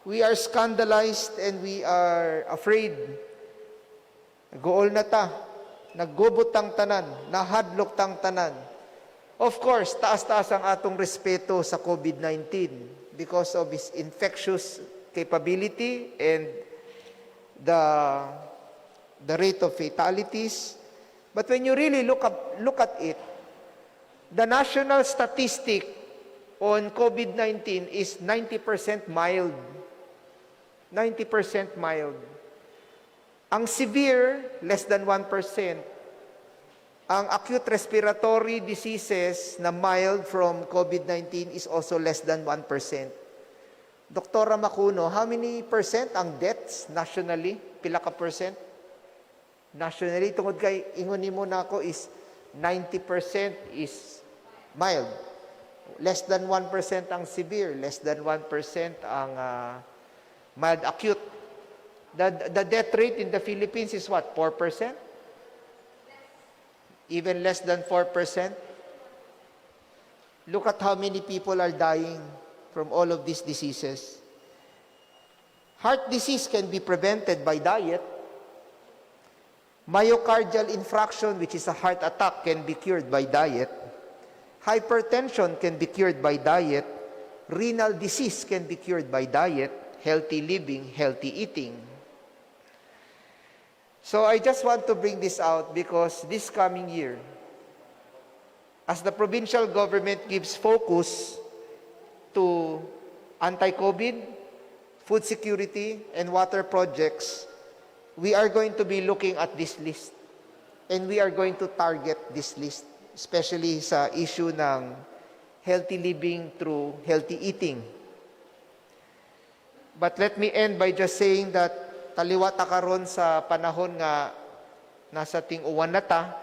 We are scandalized and we are afraid. Gool na ta. Naggubot tang tanan. Nahadlok tang tanan. Of course, taas-taas ang atong respeto sa COVID-19 because of its infectious capability and the rate of fatalities. But when you really look at it, the national statistic on COVID-19 is 90% mild. 90% mild. Ang severe, less than 1%. Ang acute respiratory diseases na mild from COVID-19 is also less than 1%. Dr. Macuno, how many percent ang deaths nationally? Pila ka percent? Nationally, tungod kay ingon nimo na ako is 90% is mild. Less than 1% ang severe, less than 1% ang mild acute. The death rate in the Philippines is what? 4%? Even less than 4%? Look at how many people are dying from all of these diseases. Heart disease can be prevented by diet. Myocardial infarction, which is a heart attack, can be cured by diet. Hypertension can be cured by diet. Renal disease can be cured by diet. Healthy living, healthy eating. So I just want to bring this out because this coming year, as the provincial government gives focus to anti-COVID, food security, and water projects, we are going to be looking at this list. And we are going to target this list, especially sa issue ng healthy living through healthy eating. But let me end by just saying that taliwata karon sa panahon nga nasa ting-uwan na ta,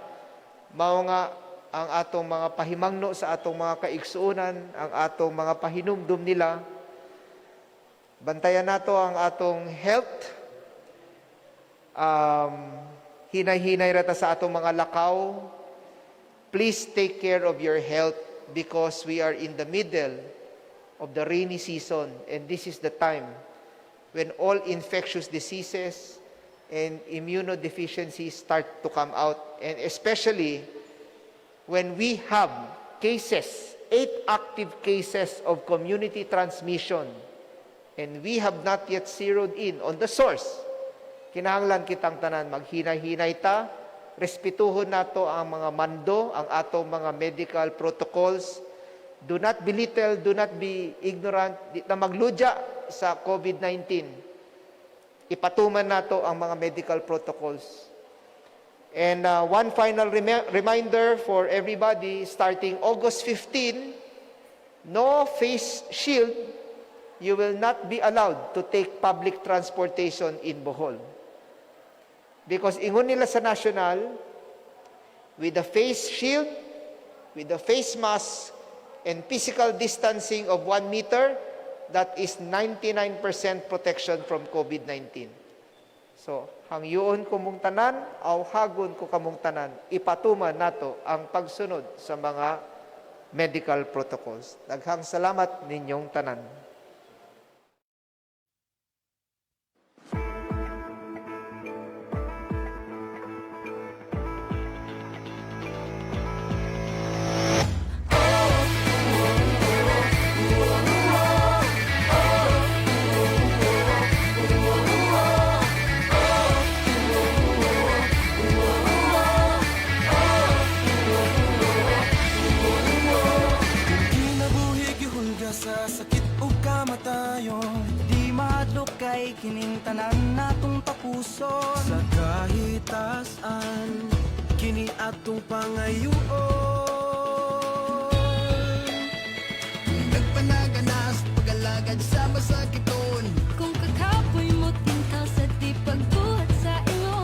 mao nga ang atong mga pahimangno sa atong mga kaigsuonan, ang atong mga pahinumdum nila. Bantayan nato ang atong health. Hinay-hinay rata sa atong mga lakaw. Please take care of your health because we are in the middle of the rainy season and this is the time when all infectious diseases and immunodeficiencies start to come out, and especially when we have cases, 8 active cases of community transmission, and we have not yet zeroed in on the source. Kinahanglan kitang tanan, maghinay-hinay ta, respetuhon nato ang mga mando, ang atong mga medical protocols. Do not belittle, do not be ignorant, di na magludya sa COVID-19. Ipatuman nato ang mga medical protocols. And one final reminder for everybody, starting August 15, no face shield, you will not be allowed to take public transportation in Bohol. Because ingon nila sa national, with the face shield, with the face mask, and physical distancing of 1 meter, that is 99% protection from COVID-19. So, hangyoon ko mong tanan, aw hagon ko kamong tanan, ipatuman nato ang pagsunod sa mga medical protocols. Daghang salamat ninyong tanan. Kinabuhi gihulga sa sakit o kamatayon, di mahadlok kay kining tanan natong tapuson. Sa kahitasan kini atong pangayoon, nagpanaganas pagalagad sa masakiton. Kung kakapoy mo tinkaw sa di pagbuhat sa inyo,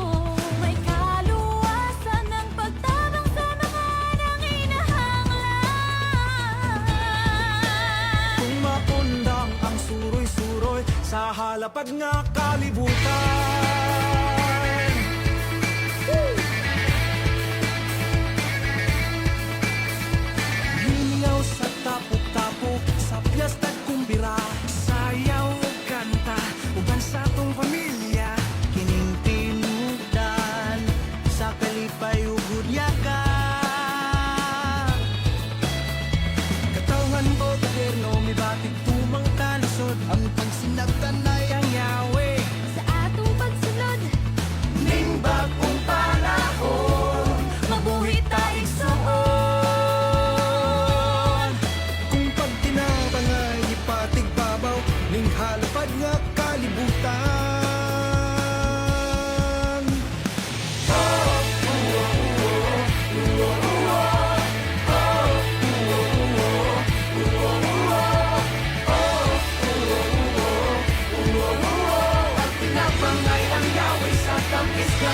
may kaluwasan ng pagtabang sa mga nanginahanglan. Kung maundang ang suroy-suroy sa halapag nga kalibutan, hiningaw sa tapok-tapok sa piyastag kumbira, sayaw o kanta uban sa tong pamilya, kining tinugdan sa kalipay ugod yaka. Katawan o taderno mibatig tumang kalisod, ang pagsinagtanay ang yawe sa atong pagsunod ning bagong panahon, mabuhi taig suon. Kung pagtinabangay ipatig babaw ning halapad nga kalibutan. Pag tinabangay ang yawe sa tamis nga